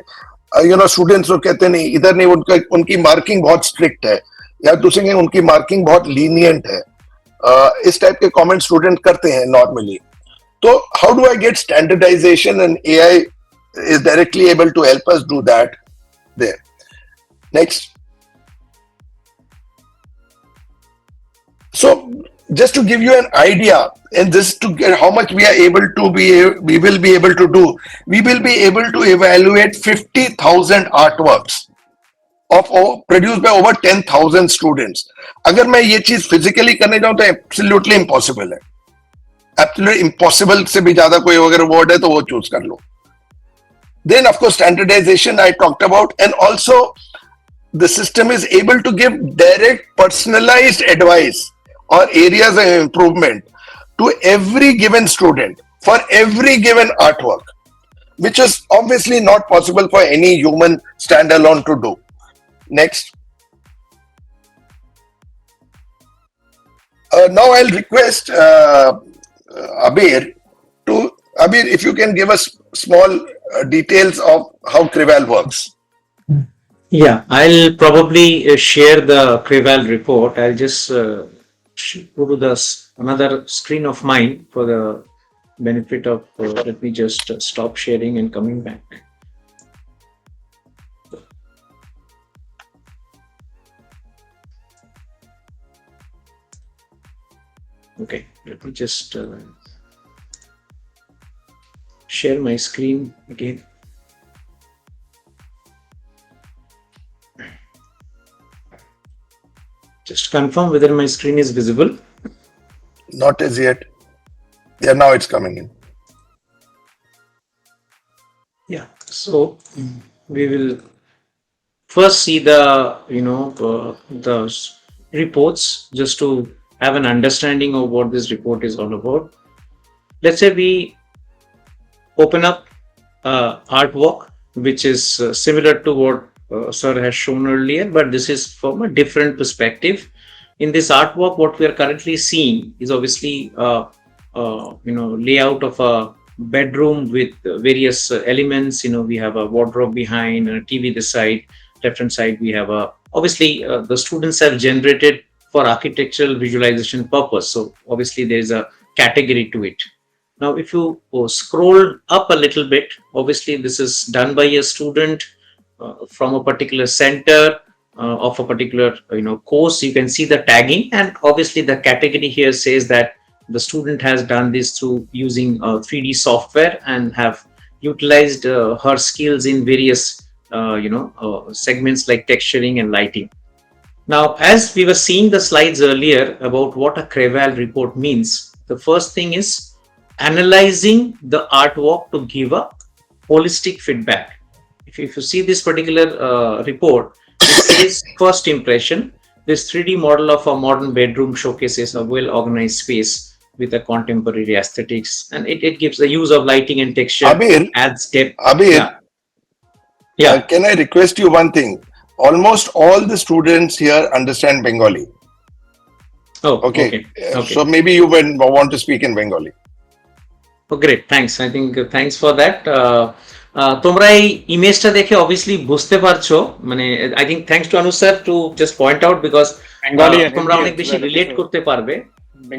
स्टूडेंट्स लोग कहते नहीं इधर नहीं, उनकी मार्किंग बहुत स्ट्रिक्ट है, या दूसरे कहेंगे उनकी मार्किंग बहुत लीनियंट है. इस टाइप के कमेंट स्टूडेंट करते हैं normally. So how do I get standardization, and AI is directly able to help us do that there. Next. So just to give you an idea, and this to get how much we will be able to do, we will be able to evaluate 50,000 artworks produced by over 10,000 students. अगर मैं ये चीज physically करने जाऊं तो absolutely impossible है. Absolutely impossible से भी ज्यादा कोई अगर वर्ड है तो वो चूज कर लो. Then of course standardization I talked about, and also the system is able to give direct personalized advice or areas of improvement to every given student for every given artwork, which is obviously not possible for any human standalone to do. Next. Now I'll request Abir, if you can give us small details of how Crival works. Yeah, I'll probably share the Crival report. I'll just go to another screen of mine for the benefit of, let me just stop sharing and coming back. Okay, let me just share my screen again. Just confirm whether my screen is visible. Not as yet. Yeah, now it's coming in. Yeah, so we will first see the the reports, just to have an understanding of what this report is all about. Let's say we open up artwork, which is similar to what sir has shown earlier, but this is from a different perspective. In this artwork, what we are currently seeing is obviously layout of a bedroom with various elements. We have a wardrobe behind and a TV this side. Left hand side we have obviously the students have generated for architectural visualization purpose, so obviously there is a category to it. Now if you scroll up a little bit, obviously this is done by a student from a particular center of a particular course. You can see the tagging, and obviously the category here says that the student has done this through using 3D software and have utilized her skills in various segments like texturing and lighting. Now, as we were seeing the slides earlier about what a Crival report means, the first thing is analyzing the artwork to give a holistic feedback. If you see this particular report, it says first impression. This 3D model of a modern bedroom showcases a well-organized space with a contemporary aesthetics, and it gives the use of lighting and texture, adds depth. Abir, yeah. Can I request you one thing? Almost all the students here understand Bengali. Oh, okay. So maybe you will want to speak in Bengali. Oh, great. Thanks. I think thanks for that. তোমরা এই ইমেজটা দেখে obviously বুঝতে পারছো, মানে I think thanks to Anuj sir to just point out, because তোমরা অনেক বেশি রিলেট করতে পারবে,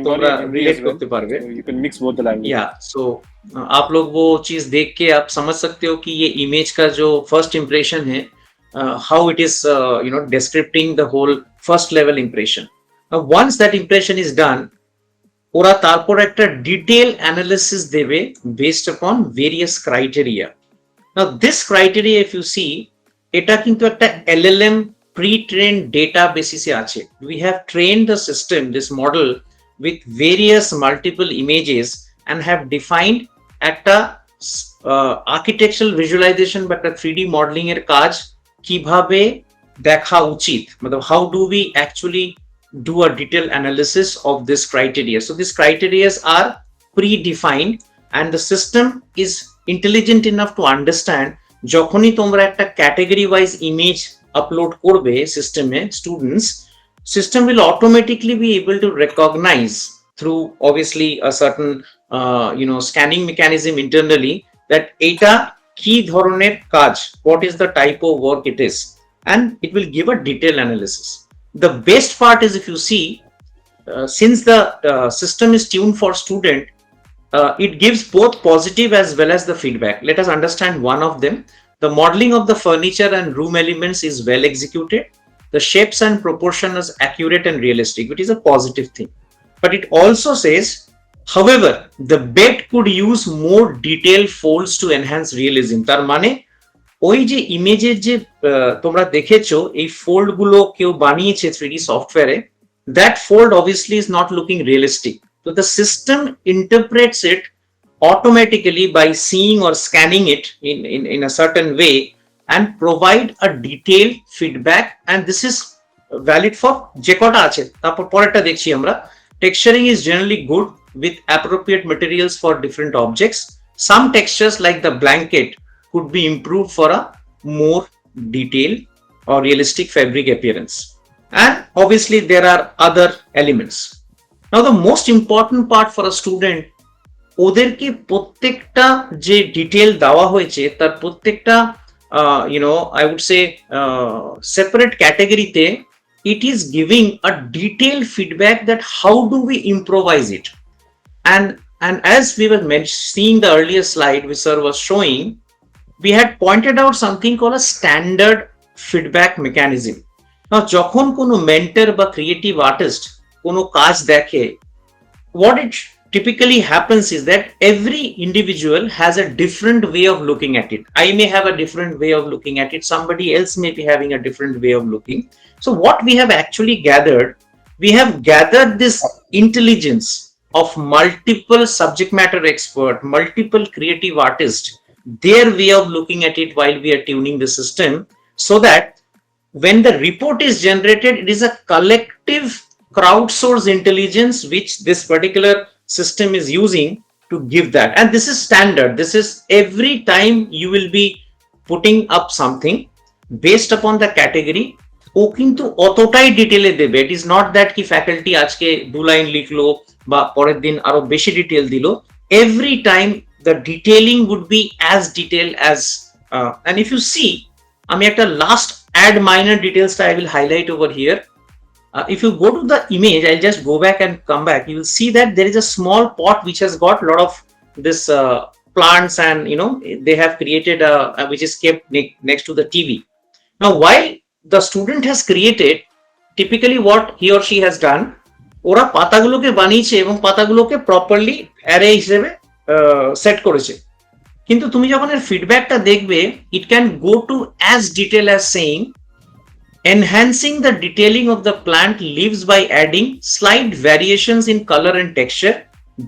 তোমरा रिलेट करते पारबे. You can mix both the languages. Yeah, so आप लोग वो चीज देख के आप समझ सकते हो कि ये इमेज का जो फर्स्ट इंप्रेशन है, how it is describing the whole first level impression. Now once that impression is done, ওরা তারপর একটা ডিটেইল অ্যানালিসিস দেবে based upon various criteria. Now this criteria, if you see, এটা কিন্তু একটা LLM pre-trained data basis এ আছে. We have trained the system, this model, with various multiple images and have defined একটা architectural visualisation বা একটা 3D modelling এর কাজ কিভাবে দেখা উচিত, মানে how do we actually do a detailed analysis of this criteria. So these criteria are predefined and the system is intelligent enough to understand যখনই তোমরা একটা ক্যাটাগরি ওয়াইজ ইমেজ আপলোড করবে সিস্টেমে, students, system will automatically be able to recognize through obviously a certain scanning mechanism internally that eta ki dhoroner kaj, what is the type of work it is, and it will give a detailed analysis. The best part is, if you see, since the system is tuned for student, it gives both positive as well as the feedback. Let us understand one of them. The modeling of the furniture and room elements is well executed. The shapes and proportion is accurate and realistic, which is a positive thing. But it also says, however, the bed could use more detailed folds to enhance realism. তার মানে ওই যে ইমেজের যে তোমরা দেখেছো এই fold গুলো কেউ বানিয়েছে 3D সফটওয়্যারে, that fold obviously is not looking realistic. So the system interprets it automatically by seeing or scanning it in a certain way and provide a detailed feedback, and this is valid for যে কটা আছে। তারপর পরেরটা দেখছি আমরা, texturing is generally good with appropriate materials for different objects. Some textures like the blanket could be improved for a more detailed or realistic fabric appearance, and obviously there are other elements. Now the most important part for a student, ওদেরকে প্রত্যেকটা যে detail দেওয়া হয়েছে তার প্রত্যেকটা I would say separate category, it is giving a detailed feedback that how do we improvise it. And as we were seeing the earlier slide which sir was showing, we had pointed out something called a standard feedback mechanism. Now যখন কোনো mentor বা creative artist কোনো কাজ দেখে, what it typically happens is that every individual has a different way of looking at it. I may have a different way of looking at it. Somebody else may be having a different way of looking. So what we have actually gathered, we have gathered this intelligence of multiple subject matter expert, multiple creative artists, their way of looking at it while we are tuning the system, so that when the report is generated, it is a collective crowdsourced intelligence which this particular system is using to give that. And this is standard. This is every time you will be putting up something based upon the category, ও কিন্তু অতটাই ডিটেলে দেবে। It is not that কি faculty আজকে 2 line লিখলো বা পরের দিন আরো বেশি ডিটেল দিল। Every time the detailing would be as detail as, and if you see, আমি একটা last add minor details that I will highlight over here. If you go to the image, I'll just go back and come back. You will see that there is a small pot which has got a lot of this plants, and they have created which is kept next to the TV. Now while the student has created, typically what he or she has done, ওরা পাতাগুলোকে বানিয়েছে এবং পাতাগুলোকে properly array হিসেবে set করেছে। কিন্তু তুমি যখন এর ফিডব্যাকটা দেখবে, it can go to as detail as saying, enhancing the detailing of the plant leaves by adding slight variations in color and texture.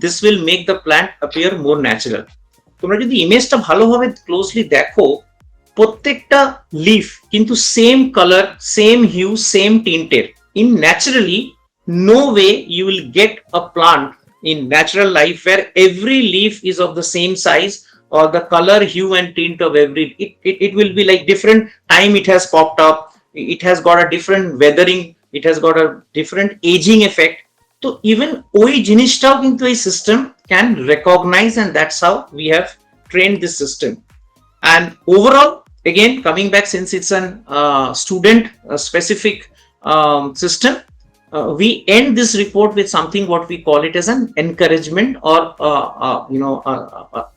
This will make the plant appear more natural. তোমরা যদি ইমেজটা ভালোভাবে closely দেখো, প্রত্যেকটা leaf কিন্তু same colour, same hue, same টিন্টের। In naturally no way you will get a plant in natural life where every leaf is of the same size or the color, hue and tint of every, it will be like different time it has popped up, it has got a different weathering, it has got a different aging effect. So even ওই জিনিসটাও কিন্তু এই system can recognize, and that's how we have trained this system. And overall, again coming back, since it's an student specific system, we end this report with something what we call it as an encouragement or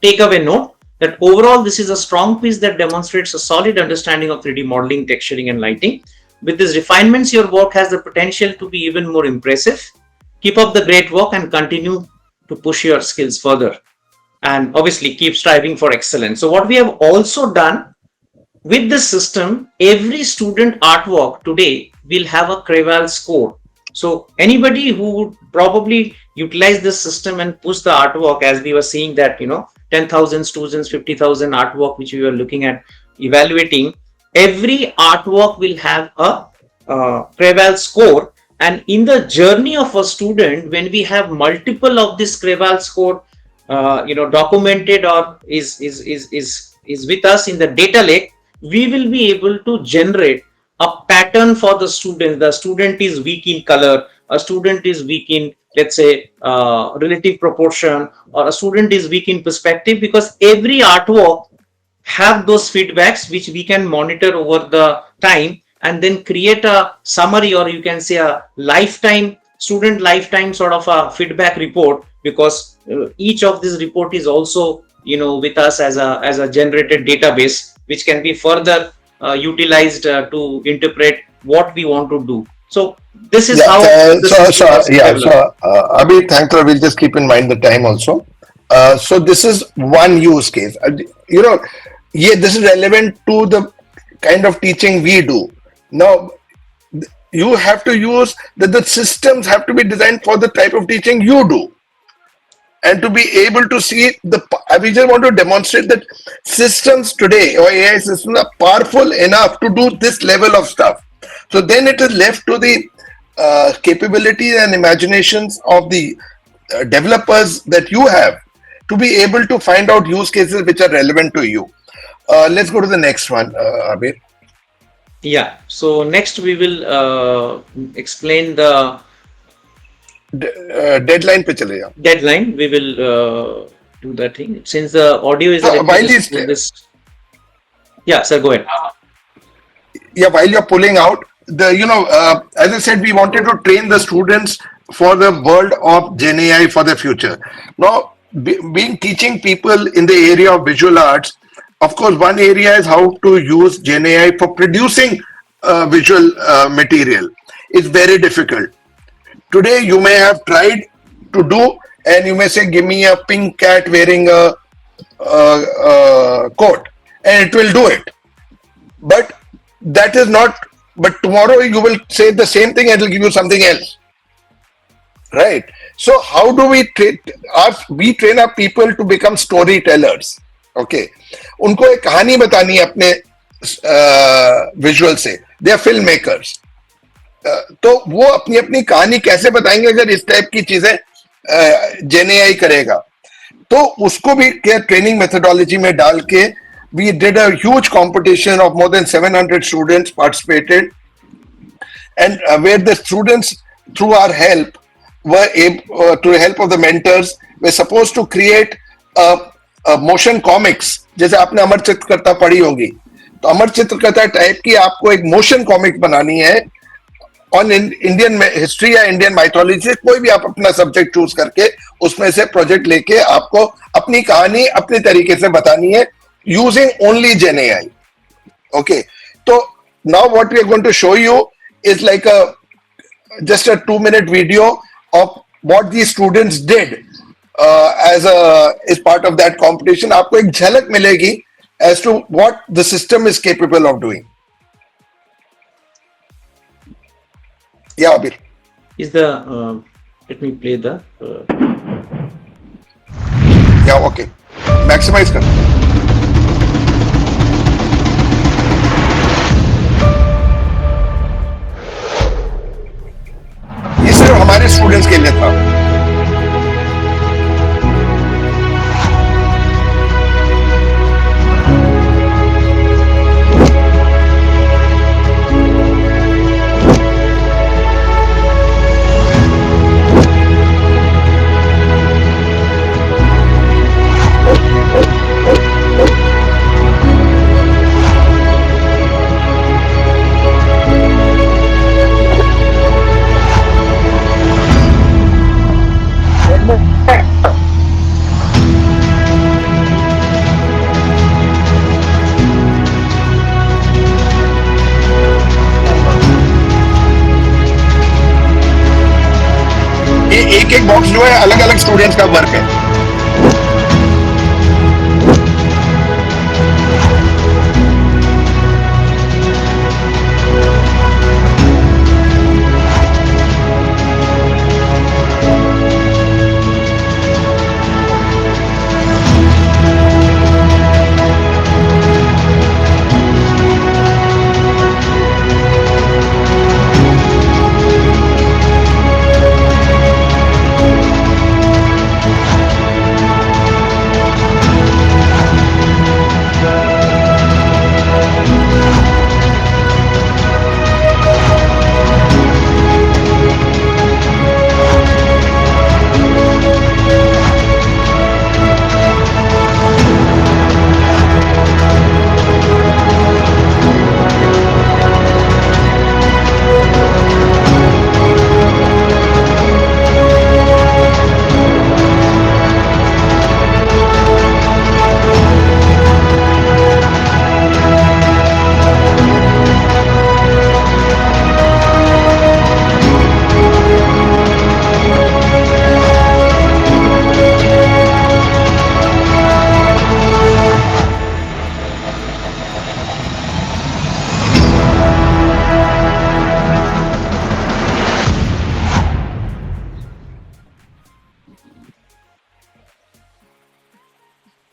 takeaway note, that overall this is a strong piece that demonstrates a solid understanding of 3D modeling, texturing and lighting. With these refinements, your work has the potential to be even more impressive. Keep up the great work and continue to push your skills further, and obviously keep striving for excellence. So what we have also done with this system, every student artwork today will have a Creval score. So anybody who would probably utilize this system and push the artwork, as we were seeing that, 10,000 students, 50,000 artwork, which we were looking at evaluating, every artwork will have a Preval score. And in the journey of a student, when we have multiple of this Preval score, documented or is with us in the data lake, we will be able to generate a pattern for the student. The student is weak in color, a student is weak in, let's say, relative proportion, or a student is weak in perspective, because every artwork have those feedbacks which we can monitor over the time, and then create a summary, or you can say a student lifetime sort of a feedback report, because each of this report is also with us as a generated database, which can be further utilized to interpret what we want to do. So this is how the system was developed. Abhi, thanks. We'll just keep in mind the time also. So this is one use case. This is relevant to the kind of teaching we do. Now, you have to use that the systems have to be designed for the type of teaching you do. And to be able to see we just want to demonstrate that systems today, or AI systems, are powerful enough to do this level of stuff. So then it is left to the capabilities and imaginations of the developers that you have to be able to find out use cases which are relevant to you. Let's go to the next one, Abir. Yeah. So next we will explain the deadline pe chale jao. Deadline. We will do that thing, since the audio is yeah, sir, go ahead. Yeah, while you're pulling out as I said, we wanted to train the students for the world of Gen AI for the future. Now, being teaching people in the area of visual arts, of course, one area is how to use Gen AI for producing visual material. It's very difficult. Today, you may have tried to do, and you may say, give me a pink cat wearing a coat, and it will do it. But that is not, but tomorrow you will say the same thing and it will give you something else. Right? So how do we train our people to become storytellers? Okay. उनको एक कहानी बतानी है अपने visual से. They are filmmakers. तो वो अपनी अपनी कहानी कैसे बताएंगे अगर इस टाइप की चीजें जेन एआई करेगा? तो उसको भी ट्रेनिंग मेथोडोलॉजी में डाल के we did a huge competition of more than 700 students participated, and where the students, through our help, were able to help of the mentors, were supposed to create a motion comics. जैसे आपने अमर चित्रकर्ता पढ़ी होगी, तो अमर चित्रकर्ता type की आपको एक motion comic बनानी है ऑन इंडियन हिस्ट्री या इंडियन माइथोलॉजी से, कोई भी आप अपना सब्जेक्ट चूज करके उसमें से प्रोजेक्ट लेके आपको अपनी कहानी अपने तरीके से बतानी है using only Gen AI. Okay, so now what we are going to show you is like just a 2-minute video of what these students did as part of that competition. आपको एक झलक मिलेगी as to what the system is capable of doing. Yeah, Abir. Is the let me play the yeah, okay. Maximize कर. ये सिर्फ हमारे students के लिए था. एक एक बॉक्स जो है अलग अलग स्टूडेंट्स का वर्क है.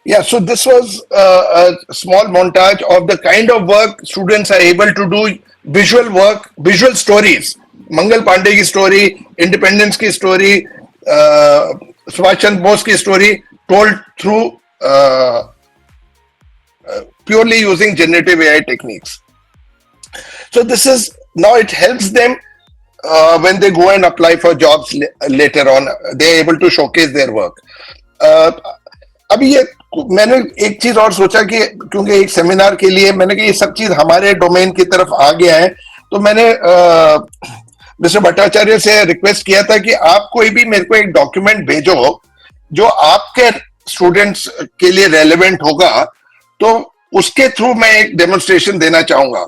Yeah, so this was a small montage of the kind of work students are able to do, visual work, visual stories. Mangal Pandey ki story, independence ki story, Subhash Chandra Bose ki story, told through purely using generative AI techniques. So this is, now it helps them when they go and apply for jobs later on. They are able to showcase their work. अभी ये मैंने एक चीज और सोचा कि क्योंकि एक सेमिनार के लिए मैंने कहा ये सब चीज हमारे डोमेन की तरफ आ गया है, तो मैंने मिस्टर भट्टाचार्य से रिक्वेस्ट किया था कि आप कोई भी मेरे को एक डॉक्यूमेंट भेजो जो आपके स्टूडेंट्स के लिए रेलेवेंट होगा, तो उसके थ्रू मैं एक डेमोन्स्ट्रेशन देना चाहूंगा.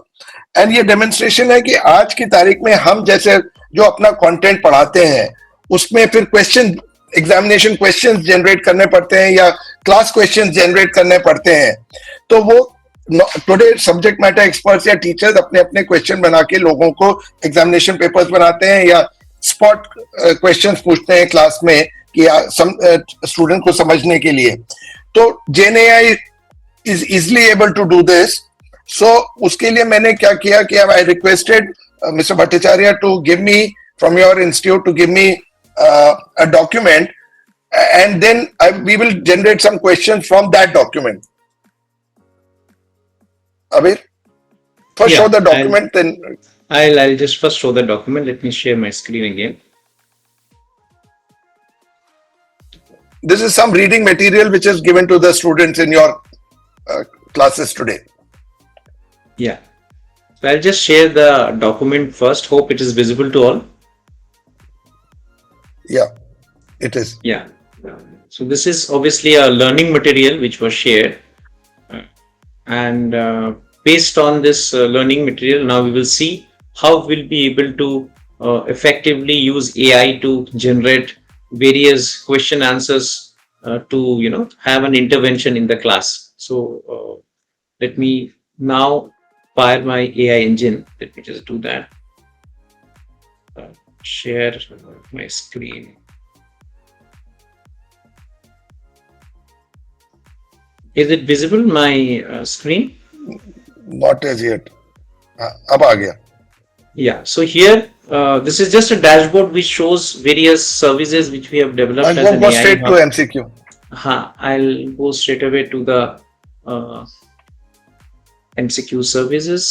एंड ये डेमोन्स्ट्रेशन है कि आज की तारीख में हम जैसे जो अपना कंटेंट पढ़ाते हैं उसमें फिर क्वेश्चन, एग्जामिनेशन क्वेश्चंस जनरेट करने पड़ते हैं या क्लास क्वेश्चंस जनरेट करने पड़ते हैं, तो वो टुडे सब्जेक्ट मैटर एक्सपर्ट्स या टीचर्स अपने अपने क्वेश्चन बना के लोगों को एग्जामिनेशन पेपर्स बनाते हैं या स्पॉट क्वेश्चंस पूछते हैं क्लास में कि स्टूडेंट को समझने के लिए. तो gen AI is easily able to do this. So उसके लिए मैंने क्या किया कि I requested mister Bhattacharya to give me from your institute to give me a document, and then we will generate some questions from that document. Abir, first show the document, then I'll just first show the document. Let me share my screen again. This is some reading material which is given to the students in your classes today. Yeah, so I'll just share the document first. Hope it is visible to all. Yeah, it is. Yeah. So this is obviously a learning material which was shared, and based on this learning material, now we will see how we'll be able to effectively use AI to generate various question answers to have an intervention in the class. So let me now fire my AI engine. Let me just do that. Share my screen. Is it visible, my screen? Not as yet. Ab aa gaya. Yeah, so here this is just a dashboard which shows various services which we have developed as an I'll go AI straight hub. to MCQ. I'll go straight away to the MCQ services.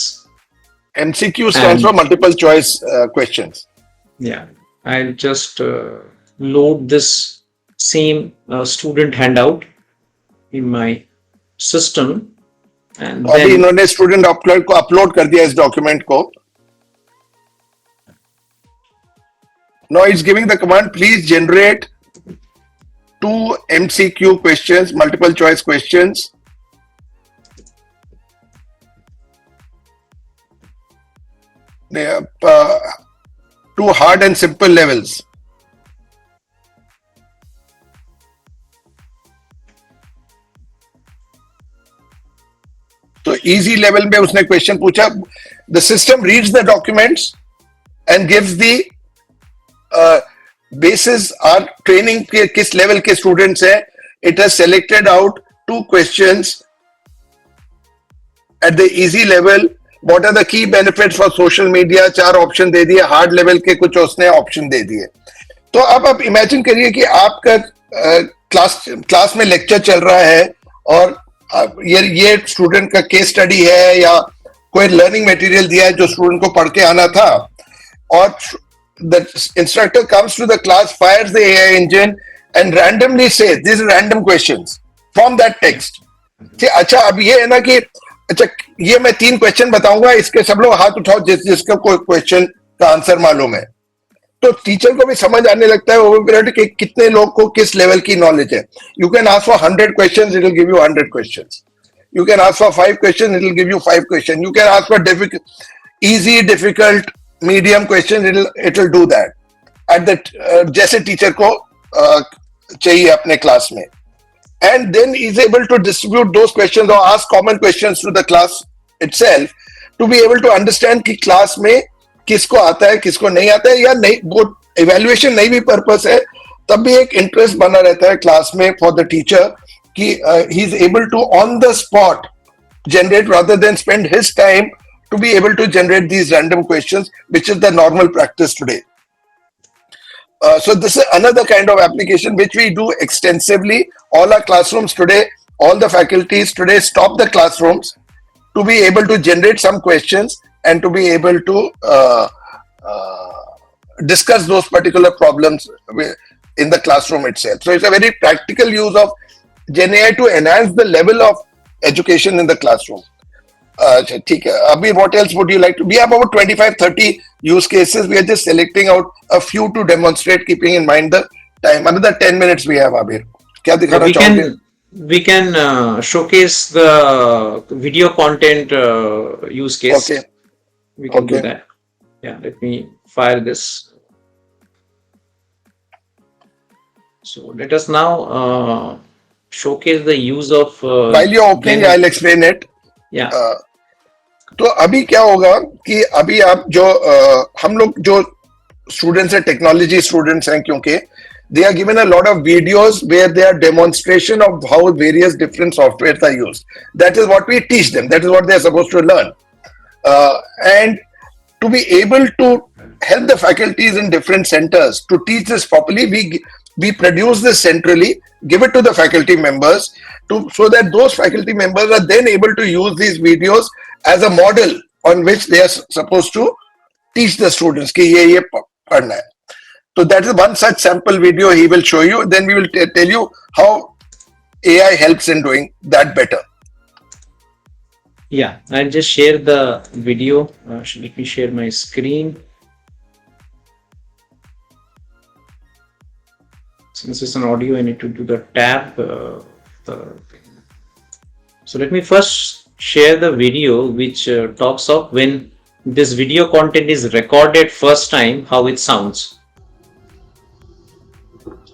MCQ stands for multiple choice questions. Yeah, I'll just load this same student handout in my system, and अभी then इन्होंने student को upload कर दिया इस document को. Now it's giving the command, please generate 2 MCQ questions, multiple choice questions. They are 2 hard and simple levels. तो easy level में उसने क्वेश्चन पूछा. The system reads the documents and gives the basis are training के किस level के students हैं. It has selected out 2 questions at the easy level. What are the key benefits for social media, 4 option दे दिए. Hard level के कुछ उसने option दे दिए. तो अब आप इमेजिन करिए कि आपका क्लास में लेक्चर चल रहा है और ये स्टूडेंट का केस स्टडी है या कोई लर्निंग मटेरियल दिया है जो स्टूडेंट को पढ़ के आना था, और the instructor comes to the class, fires the AI engine and randomly से this random questions from that text. अच्छा, अब ये है ना कि अच्छा ये मैं 3 क्वेश्चन बताऊंगा, इसके सब लोग हाथ उठाओ जिसका कोई क्वेश्चन का आंसर मालूम है. तो टीचर को भी समझ आने लगता है ओवरऑल कि कितने लोग को किस लेवल की नॉलेज है. You can ask for 100 questions, it will give you 100 questions. You can ask for 5 questions, it will give you 5 question. You can ask for easy, difficult, medium question, it will do that at the जैसे teacher को चाहिए अपने class में. And then is able to distribute those questions or ask common questions to the class itself to be able to understand कि class में किसको आता है किसको नहीं आता है, या नहीं वो इवेल्युएशन नहीं भी पर्पस है तब भी एक इंटरेस्ट बना रहता है क्लास में for the teacher he's able to on the spot generate rather than spend his time to be able to generate these random questions, which is the normal practice today. So this is another kind of application which we do extensively. All our classrooms today, all the faculties today stop the classrooms to be able to generate some questions and to be able to discuss those particular problems in the classroom itself. So it's a very practical use of Gen AI to enhance the level of education in the classroom. Abhi, what else would you like to? We have about 25-30 use cases. We are just selecting out a few to demonstrate, keeping in mind the time. Another 10 minutes we have, Abhi. Kya dikhana chahoge? We can showcase the video content use case. Okay. We can do that. Yeah, let me fire this. So let us now showcase the use of. While you're opening, I'll explain it. Yeah. तो अभी क्या होगा कि अभी आप जो हम लोग जो स्टूडेंट्स हैं, टेक्नोलॉजी स्टूडेंट्स हैं, क्योंकि they are given a lot of videos where they are demonstration of how various different softwares are used. That is what we teach them. That is what they are supposed to learn. And to be able to help the faculties in different centers to teach this properly, we produce this centrally, give it to the faculty members so that those faculty members are then able to use these videos as a model on which they are supposed to teach the students कि ये पढ़ना है. So that is one such sample video he will show you. Then we will tell you how AI helps in doing that better. Yeah, I'll just share the video. Let me share my screen. Since it's an audio, I need to do the tab. So let me first share the video which talks of when this video content is recorded first time, how it sounds.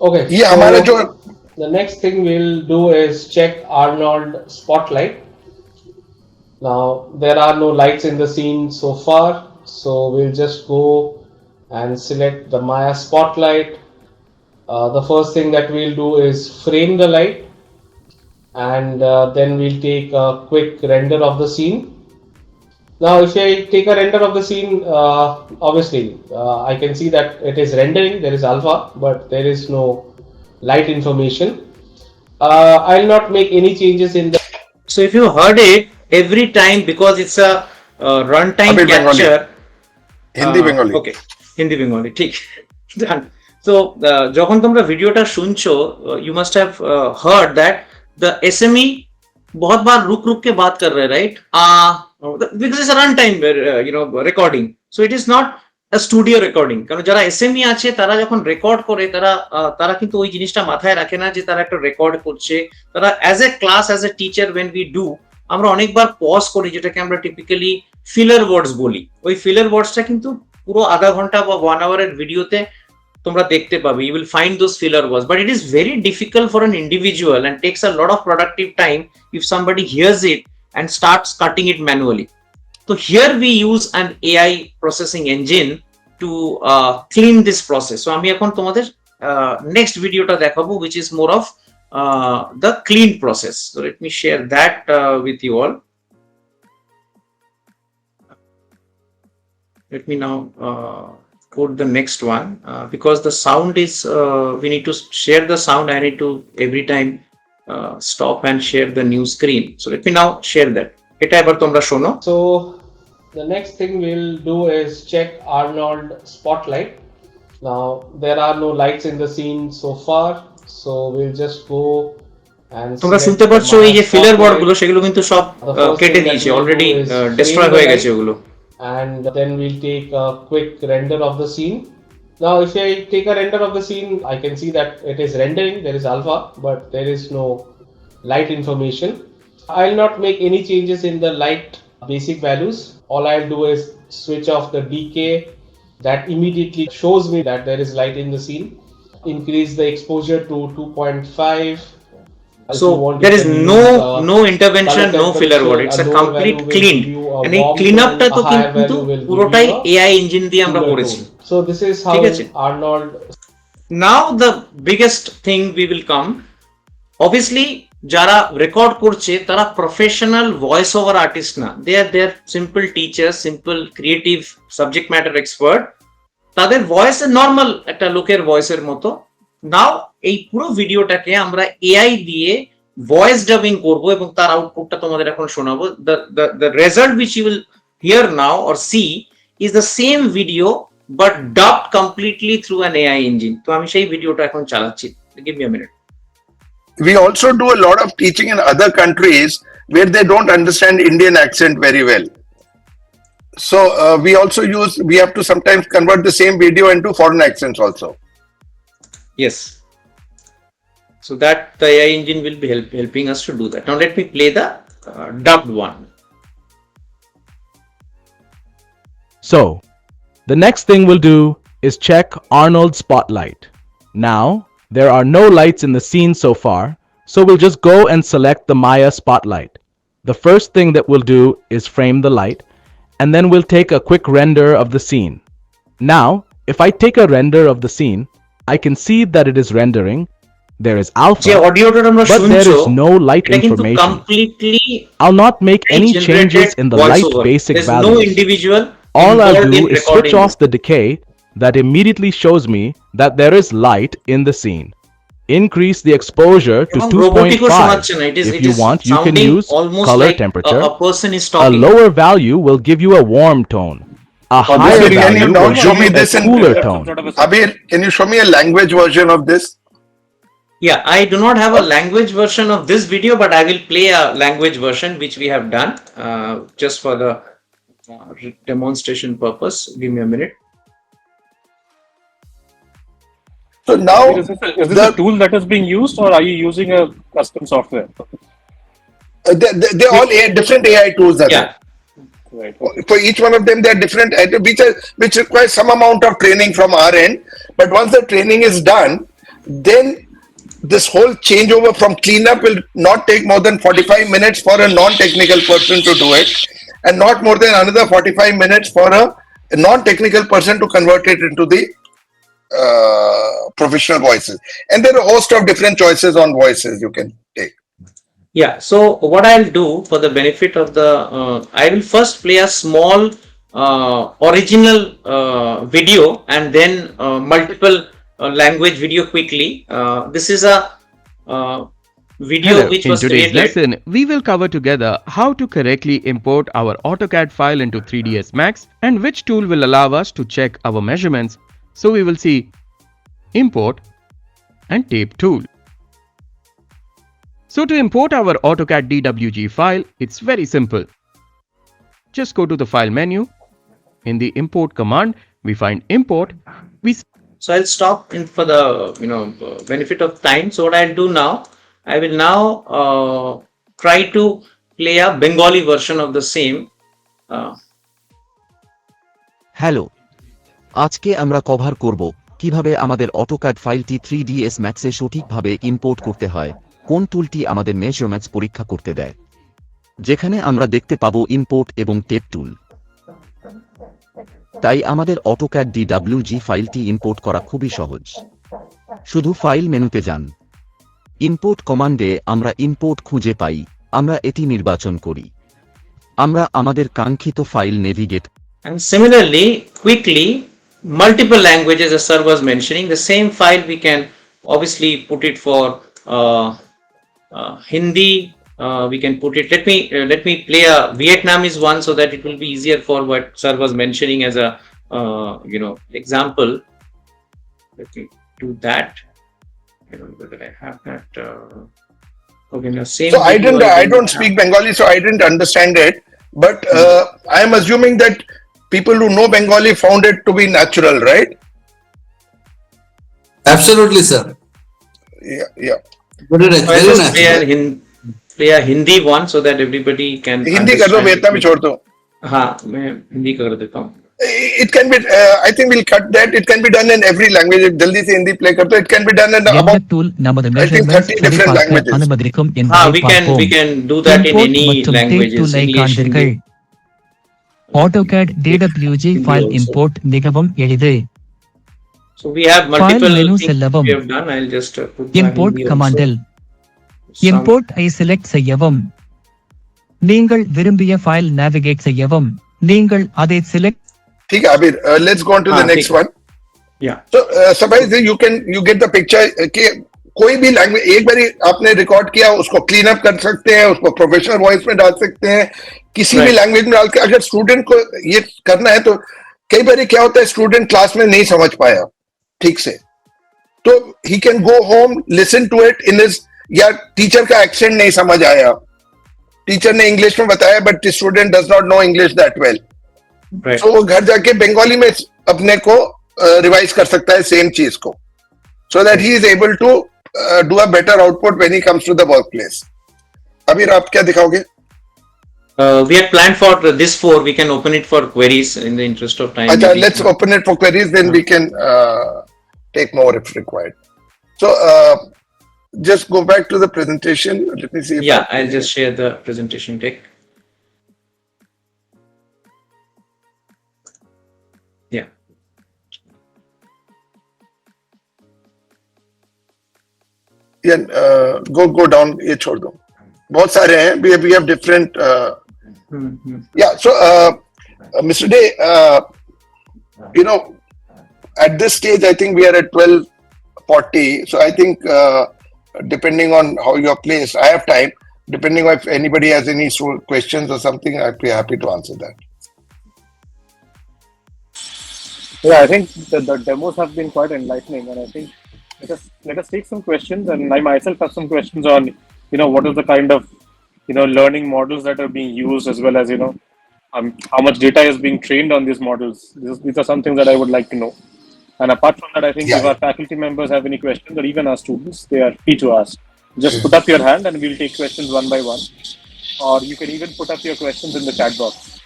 Okay, so the next thing we'll do is check Arnold Spotlight. Now there are no lights in the scene so far, so we'll just go and select the Maya Spotlight. The first thing that we'll do is frame the light, and then we'll take a quick render of the scene. Now if I take a render of the scene, obviously I can see that it is rendering, there is alpha, but there is no light information. I'll not make any changes in the... So if you heard it, every time, because it's a runtime capture... Hindi Bengali. Okay, Hindi Bengali, ठीक. Done. So যখন তোমরা ভিডিওটা শুনছো, you must have heard that the SME बहुत बार रुक के बात कर रहे हैं, right? Because it's a runtime recording, so it is not a studio recording. কারণ যারা SME আছে তারা যখন রেকর্ড করে তারা কিন্তু ওই জিনিসটা মাথায় রাখে না যে তারা একটা রেকর্ড করছে। তারা as a class, as a teacher, when we do, আমরা অনেকবার পজ করি, যেটাকে আমরা টিপিক্যালি ফিলার ওয়ার্ডস বলি। ওই ফিলার ওয়ার্ডসটা কিন্তু পুরো আধা ঘন্টা বা 1 আওয়ারের ভিডিওতে তোমরা দেখতে পাবে, you will find those filler words, but it is very difficult for an individual and takes a lot of productive time if somebody hears it and starts cutting it manually. So here we use an AI processing engine to clean this process. So আমি এখন তোমাদের next ভিডিওটা দেখাবো, which is more of the clean process. So let me share that with you all. Let me now put the next one, because the sound is we need to share the sound. I need to every time stop and share the new screen. So let me now share that. এটা এবার তোমরা শোনো। So the next thing we'll do is check Arnold Spotlight. Now there are no lights in the scene so far, so we'll just go and তোমরা শুনতে পাচ্ছো এই যে filler word গুলো, সেগুলো কিন্তু সব কেটে দিয়েছে, অলরেডি ডিস্ট্রয় হয়ে গেছে ওগুলো। And then we'll take a quick render of the scene. Now if I take a render of the scene, I can see that it is rendering, there is alpha, but there is no light information. I'll not make any changes in the light basic values. All I'll do is switch off the decay. That immediately shows me that there is light in the scene. Increase the exposure to 2.5. So there is no intervention, no filler word. It's a complete clean. And এই clean up টা তো কিন্তু পুরোটাই AI engine দিয়ে আমরা করেছি। So this is how Arnold. Now the biggest thing we will come. Obviously যারা record করছে তারা প্রফেশনাল ভয়েস ওভার আর্টিস্ট না, they are simple teacher, simple creative subject matter expert. তাদের ভয়েস নর্মাল একটা লোকের ভয়েসের মতো। নাও এই পুরো ভিডিওটাকে আমরা এআই দিয়ে ভয়েস ডাবিং করব এবং তার আউটপুটটা তোমাদের এখন শোনাবো। The result which you will hear now or see is the same video but dubbed completely through an AI engine. তো আমি সেই ভিডিওটা এখন চালাচ্ছি, give me a minute. We also do a lot of teaching in other countries where they don't understand Indian accent very well. So we have to sometimes convert the same video into foreign accents also. Yes. So that the AI engine will be helping us to do that. Now let me play the dubbed one. So, the next thing we'll do is check Arnold's spotlight. Now, there are no lights in the scene so far, so we'll just go and select the Maya spotlight. The first thing that we'll do is frame the light, and then we'll take a quick render of the scene. Now, if I take a render of the scene, I can see that it is rendering. There is alpha, but there is no light information. I'll not make any changes in the light basic values. No individual. All I'll do is switch off the decay that immediately shows me that there is light in the scene. Increase the exposure to 2.5. If you want, you can use color temperature. A lower value will give you a warm tone. A higher value will show give me you a this cooler tone. Abir, can you show me a language version of this? Yeah, I do not have a language version of this video, but I will play a language version which we have done just for the demonstration purpose. Give me a minute. So now, is this a tool that is being used, or are you using a custom software? they're all different AI tools. Yeah. Right. For each one of them, they are different, which requires some amount of training from our end. But once the training is done, then this whole changeover from cleanup will not take more than 45 minutes for a non-technical person to do it, and not more than another 45 minutes for a non-technical person to convert it into the professional voices. And there are a host of different choices on voices you can take. Yeah, so what I'll do for the benefit of the, I will first play a small original video and then multiple language video quickly. This is a video which was created. In today's lesson, we will cover together how to correctly import our AutoCAD file into 3ds Max and which tool will allow us to check our measurements. So we will see import and tape tool. So to import our AutoCAD DWG file, it's very simple. Just go to the file menu. In the import command, we find import. So I'll stop for the benefit of time. So what I'll do now, I will now try to play a Bengali version of the same. Hello. আজকে আমরা cover করব কিভাবে আমাদের AutoCAD ফাইলটি 3ds ম্যাক্সে সঠিকভাবে import করতে হয়, কোন টুলটি আমাদের মেজারমেন্টস পরীক্ষা করতে দেয়। যেখানে আমরা দেখতে পাবো ইম্পোর্ট এবং টেপ টুল। তাই আমাদের অটোক্যাড DWG ফাইলটি ইম্পোর্ট করা খুবই সহজ। শুধু ফাইল মেনুতে যান। ইম্পোর্ট কমান্ডে আমরা ইম্পোর্ট খুঁজে পাই, আমরা এটি নির্বাচন করি। আমরা আমাদের কাঙ্ক্ষিত file navigate. And similarly, quickly, multiple languages as sir was mentioning, the same file we can obviously put it for Hindi, we can put it, let me play a Vietnamese one so that it will be easier for what sir was mentioning as a example. Let me do that. I don't know whether I have that. Okay, now same. So I don't speak Bengali, so I didn't understand it, but I am assuming that people who know Bengali found it to be natural, right? Absolutely, sir. Yeah. Very nice. Play a Hindi one so that everybody can. Hindi कर दो, Vietnamese छोड़ दो. हाँ, मैं हिंदी कर देता हूँ. It can be. I think we'll cut that. It can be done in every language. If जल्दी से हिंदी play करते, it can be done in about I think 30 different languages. We can do that in any languages. English, Hindi. AutoCAD DWG file import மிகவும் எளிது. So we have multiple File menu things செல்லவும். we have done. I'll just put Import command-இல் import I select செய்யவும். நீங்கள் விரும்பிய file navigate செய்யவும். நீங்கள் அதை select. ठीक है अबीर, let's go on to the next one. Yeah. So suppose you get the picture कि कोई भी लैंग्वेज एक बार आपने रिकॉर्ड किया उसको क्लीन अप कर सकते हैं, उसको प्रोफेशनल वॉइस में डाल सकते हैं, किसी भी लैंग्वेज में डाल के। अगर स्टूडेंट को ये करना है तो कई बार क्या होता है, स्टूडेंट क्लास में नहीं समझ पाया ठीक से, तो he can go home listen to it in his, या टीचर का एक्सेंट नहीं समझ आया, टीचर ने इंग्लिश में बताया but student does not know English that well, तो वो घर जाके बंगाली में अपने को रिवाइज कर सकता है सेम चीज को, so that he is able to do a better output when he comes to the workplace. अबीर आप क्या दिखाओगे? We had planned for this 4. We can open it for queries in the interest of time. अच्छा, let's open it for queries, then we can take more if required. So just go back to the presentation. Let me see. Yeah, I'll just share the presentation deck. Yeah. Yeah, go down. ये छोड़ दो, बहुत सारे हैं. We have different. Yeah. So Mr. Day, you know, at this stage, I think we are at 12:40. So I think depending on how you are placed, I have time. Depending on if anybody has any questions or something, I'd be happy to answer that. Yeah, I think the demos have been quite enlightening, and I think let us take some questions. And I myself have some questions on, what is the kind of, learning models that are being used, as well as, how much data is being trained on these models. These are some things that I would like to know. And apart from that, I think if our faculty members have any questions, or even our students, they are free to ask. Just put up your hand and we'll take questions one by one. Or you can even put up your questions in the chat box.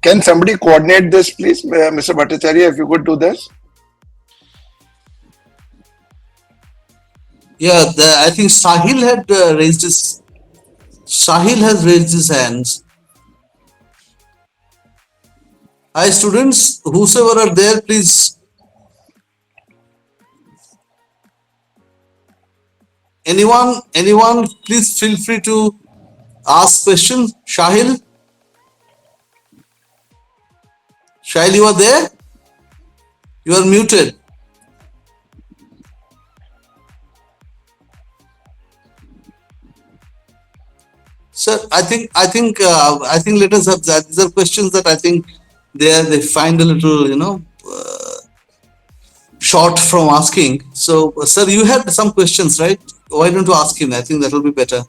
Can somebody coordinate this, please, Mr. Bhattacharya, if you could do this? Yeah, I think Sahil had raised his. Sahil has raised his hands. Hi, students, whosoever are there, please. Anyone, please feel free to ask questions. Sahil? Sahil, you are there? You are muted. Sir, I think let us have that. These are questions that I think they find a little, short from asking. So, sir, you had some questions, right? Why don't you ask him? I think that will be better.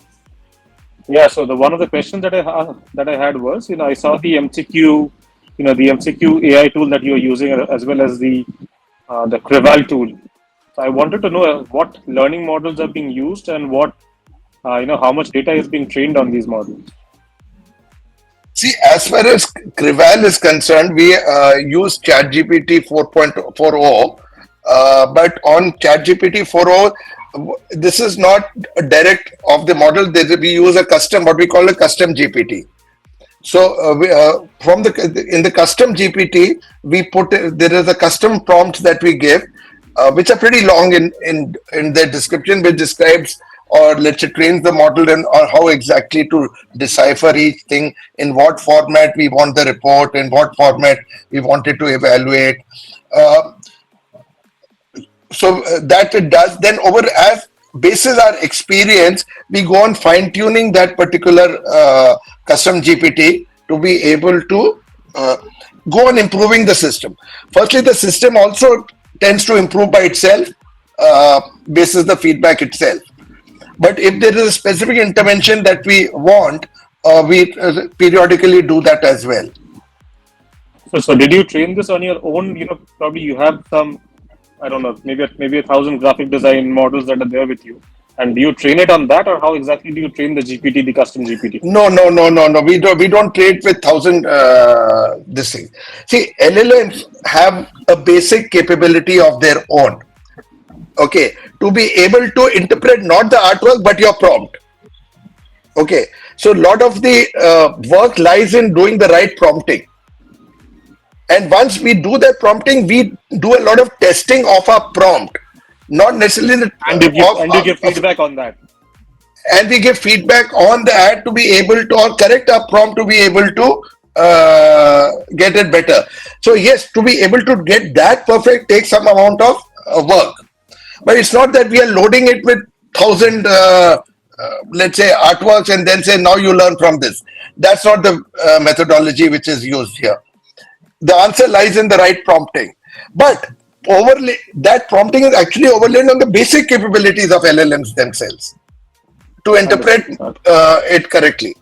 Yeah. So one of the questions that I had was, I saw the MCQ, the MCQ AI tool that you are using, as well as the Creval tool. So I wanted to know what learning models are being used and what, how much data is being trained on these models. See, as far as Creval is concerned, we use ChatGPT 4.40, but on ChatGPT 4.0, this is not direct of the model. We use a custom, what we call a custom GPT. So in the custom GPT, we there is a custom prompt that we give, which are pretty long in the description, which describes, or let's say trains the model on how exactly to decipher each thing, in what format we want the report, in what format we want it to evaluate. So that it does. Then as basis our experience, we go on fine tuning that particular custom GPT to be able to go on improving the system. Firstly, the system also tends to improve by itself, basis the feedback itself. But if there is a specific intervention that we want, we periodically do that as well. So did you train this on your own? Probably you have some, I don't know, maybe 1,000 graphic design models that are there with you. And do you train it on that, or how exactly do you train the GPT, the custom GPT? No. We don't train with 1,000 this thing. See, LLMs have a basic capability of their own. Okay, to be able to interpret not the artwork but your prompt. Okay, so a lot of the work lies in doing the right prompting. And once we do that prompting, we do a lot of testing of our prompt, not necessarily the, And you give feedback on that. and we give feedback on that to be able to, or correct our prompt to be able to get it better. So yes, to be able to get that perfect takes some amount of work. But it's not that we are loading it with 1,000, let's say, artworks and then say, now you learn from this. That's not the methodology which is used here. The answer lies in the right prompting. But overlay, that prompting is actually overlaid on the basic capabilities of LLMs themselves to interpret it correctly.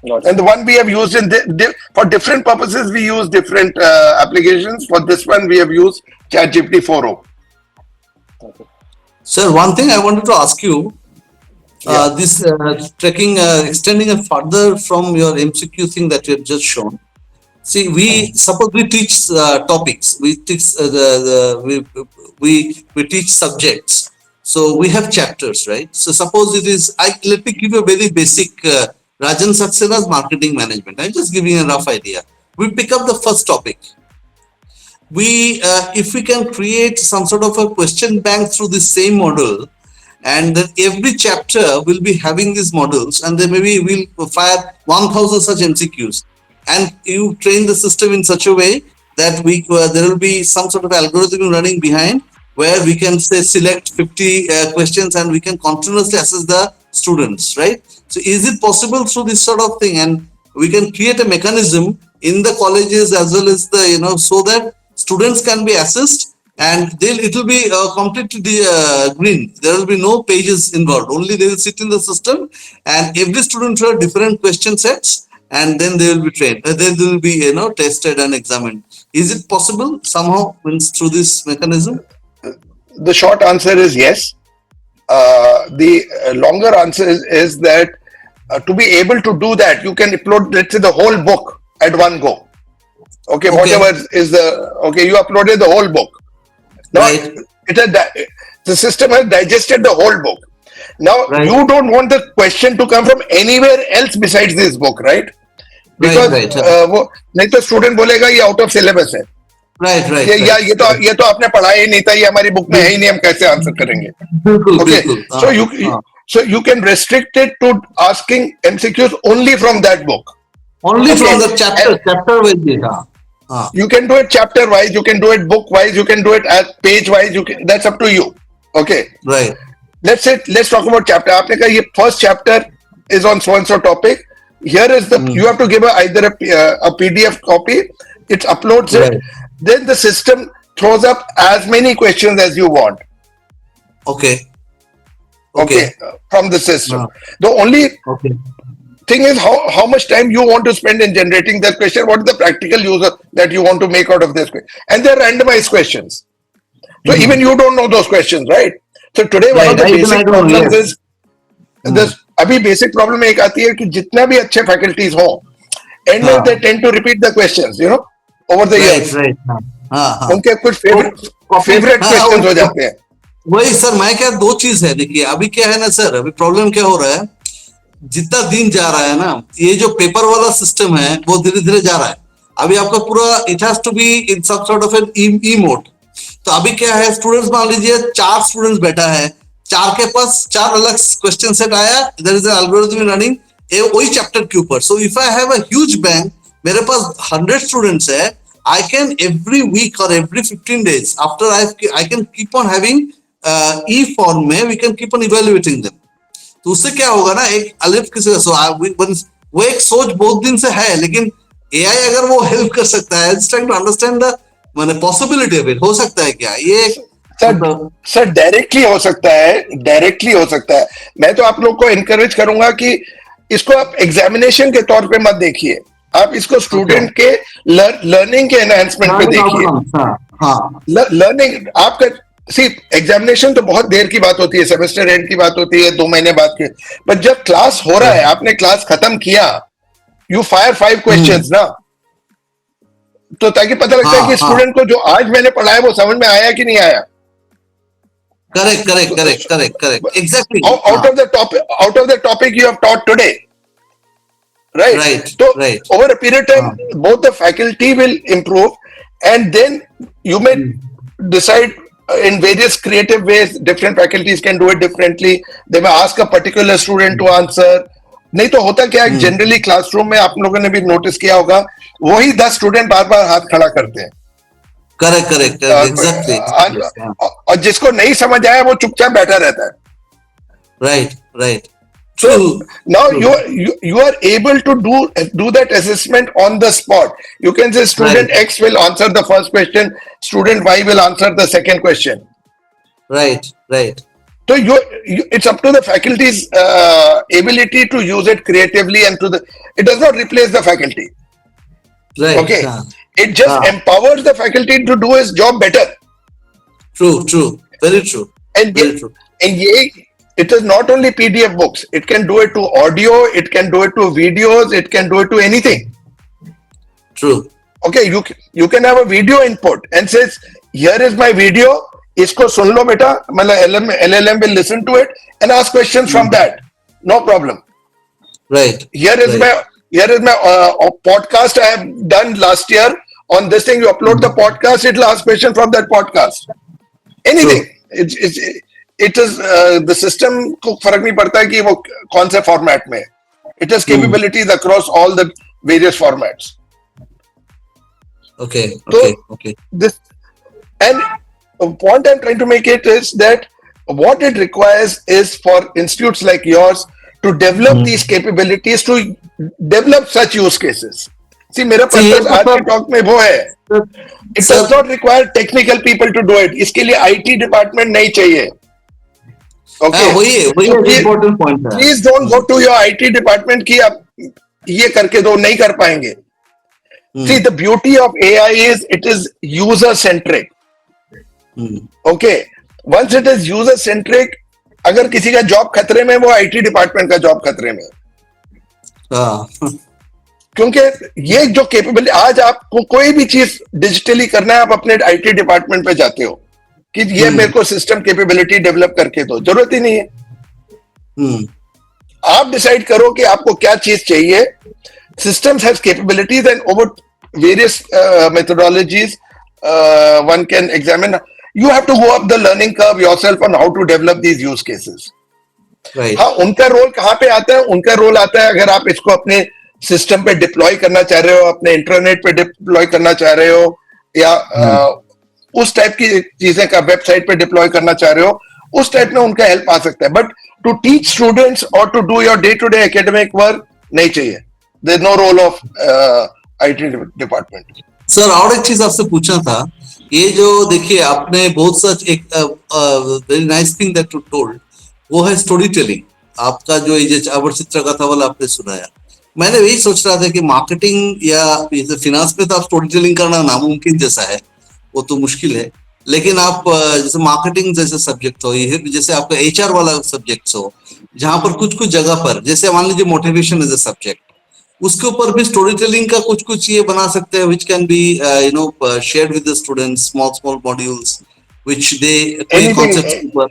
And the one we have used for different purposes, we use different applications. For this one, we have used ChatGPT 4.0. Sir, one thing I wanted to ask you, this tracking, extending it further from your MCQ thing that you have just shown. See, we suppose we teach topics, we teach we teach subjects. So we have chapters, right? So suppose it is, let me give you a very basic Rajan Saxena's marketing management. I'm just giving a rough idea. We pick up the first topic. We, if we can create some sort of a question bank through the same model, and then every chapter will be having these models, and then maybe we'll fire 1,000 such MCQs, and you train the system in such a way that there will be some sort of algorithm running behind, where we can say select 50 questions and we can continuously assess the students, right? So is it possible through this sort of thing, and we can create a mechanism in the colleges as well as the, so that students can be assessed, and it will be completely green. There will be no pages involved. Only they will sit in the system, and every student will have different question sets, and then they will be trained. Then they will be tested and examined. Is it possible somehow through this mechanism? The short answer is yes. The longer answer is that to be able to do that, you can upload, let's say, the whole book at one go. Okay, whatever is you uploaded the whole book. Now, right. The system has digested the whole book. Now, you don't want the question to come from anywhere else besides this book, right? Because नहीं तो student बोलेगा ये out of syllabus है. ये तो आपने पढ़ा ही नहीं था, ये हमारी बुक में है ही नहीं, हम कैसे आंसर करेंगे? Okay, so you can restrict it to asking MCQs only from that book. Only from the chapter wise. You can do it chapter wise, you can do it book wise, you can do it as page wise. That's up to you. Okay. Right. Let's talk about chapter. आपने कहा ये first chapter is on so and so topic. Here is the you have to give either a PDF copy. It uploads it. Then the system throws up as many questions as you want. Okay. From the system. The only thing is how much time you want to spend in generating that question. What is the practical use that you want to make out of this question? And they're randomized questions. So even you don't know those questions, right? So today one of the basic problems is this. अभी basic problem एक आती है कि जितना भी अच्छे faculties हो, end में they tend to repeat the questions, over the years. उनके कुछ favorite questions हो जाते हैं. वही सर, मैं क्या दो चीज है, देखिए अभी क्या है ना सर, अभी प्रॉब्लम क्या हो रहा है, जितना दिन जा रहा है ना, ये जो पेपर वाला सिस्टम है वो धीरे धीरे जा रहा है. अभी आपका पूरा it has to be in some sort of an E mode. तो अभी क्या है, स्टूडेंट्स मान लीजिए 4 स्टूडेंट्स बैठा है, 4 के पास 4 अलग क्वेश्चन सेट आया, there is an algorithm running वही चैप्टर के ऊपर. So if I have a huge bank, मेरे पास 100 स्टूडेंट्स है, I can every week or every 15 days after I can keep on having e form में we can keep on evaluating them. तो उससे क्या होगा ना, एक अलिफ किसी वो एक सोच बहुत दिन से है, लेकिन AI अगर वो हेल्प कर सकता है, just trying to understand the possibility of it. हो सकता है क्या ये? सर डायरेक्टली हो सकता है. मैं तो आप लोग को एनकरेज करूंगा कि इसको आप एग्जामिनेशन के तौर पे मत देखिए, आप इसको स्टूडेंट के लर्निंग के एनहांसमेंट पे देखिए. लर्निंग आपका एग्जामिनेशन तो बहुत देर की बात होती है, सेमेस्टर एंड की बात होती है, 2 महीने बाद की. बट जब क्लास हो रहा है, आपने क्लास खत्म किया, यू फायर 5 क्वेश्चंस ना, तो ताकि पता लगता है कि स्टूडेंट को जो आज मैंने पढ़ाया वो समझ में आया कि नहीं आया. Correct. Exactly. Out of the topic you have taught today, right? Right, So right. over a period of time, both the faculty will improve, and then you may decide in various creative ways. Different faculties can do it differently. They may ask a particular student to answer. नहीं तो होता क्या है, generally classroom में आप लोगों ने भी नोटिस किया होगा, वही 10 स्टूडेंट बार बार हाथ खड़ा करते हैं. Correct, correct, exactly. और जिसको नहीं समझ आया वो चुपचाप बैठा रहता है. Right, right. So True. now True. you are able to do that assessment on the spot. You can say student Right. X will answer the first question, student Y will answer the second question. Right, right. So it's up to the faculty's ability to use it creatively, and it does not replace the faculty. Right. Okay, it just empowers the faculty to do his job better. True, true, very true. And very true. And it is not only PDF books. It can do it to audio. It can do it to videos. It can do it to anything. True. Okay, you can have a video input and says, here is my video. इसको सुन लो बेटा. मतलब LLM will listen to it and ask questions from that. No problem. Right. Here is my podcast I have done last year on this thing. You upload the podcast. It will ask question from that podcast. Anything. It is the system को फर्क नहीं पड़ता है कि वो कौन से format में. It has capabilities across all the various formats. Okay. So Okay. this, and the point I'm trying to make it is that what it requires is for institutes like yours to develop these capabilities, to develop such use cases. See, मेरा purpose आज के talk में वो है. It does not require technical people to do it. इसके लिए IT department नहीं चाहिए. Okay. वही important point है. Please don't go to your IT department कि आप ये करके दो, नहीं कर पाएंगे. See, the beauty of AI is it is user centric. Okay. Once it is user centric, अगर किसी का जॉब खतरे में, वो IT डिपार्टमेंट का जॉब खतरे में. क्योंकि ये जो कैपेबिलिटी, आज आपको कोई भी चीज डिजिटली करना है, आप अपने IT डिपार्टमेंट पे जाते हो कि ये मेरे को सिस्टम कैपेबिलिटी डेवलप करके दो. जरूरत ही नहीं है. आप डिसाइड करो कि आपको क्या चीज चाहिए. Systems have capabilities, and over various methodologies one can examine. You have to go up the learning curve yourself on how to develop these use cases. Right. हाँ, उनका रोल कहाँ पे आता है? उनका रोल आता है अगर आप इसको अपने सिस्टम पे डिप्लॉय करना चाह रहे हो, अपने इंटरनेट पे डिप्लॉय करना चाह रहे हो, या उस टाइप की चीजें का वेबसाइट पे डिप्लॉय करना चाह रहे हो, उस टाइप में उनका हेल्प आ सकता है. बट टू टीच स्टूडेंट्स और to do your day to day academic work नहीं चाहिए. There is no role of IT department. Sir, और एक चीज आपसे पूछना था. ये जो देखिए, आपने बहुत सच एक very nice thing that you told, वो है स्टोरी टेलिंग. आपका जो ये अवर चित्र कथा वाला आपने सुनाया, मैंने वही सोच रहा था कि मार्केटिंग या फिनांस में तो आप स्टोरी टेलिंग करना नामुमकिन जैसा है, वो तो मुश्किल है. लेकिन आप जैसे मार्केटिंग जैसे सब्जेक्ट हो, ये जैसे आपका HR वाला सब्जेक्ट हो, जहां पर कुछ कुछ जगह पर, जैसे मान लीजिए मोटिवेशन इज अ सब्जेक्ट, उसके ऊपर भी स्टोरी टेलिंग का कुछ कुछ ये बना सकते हैं, which can be shared with the students, small modules which they कोई concepts ऊपर.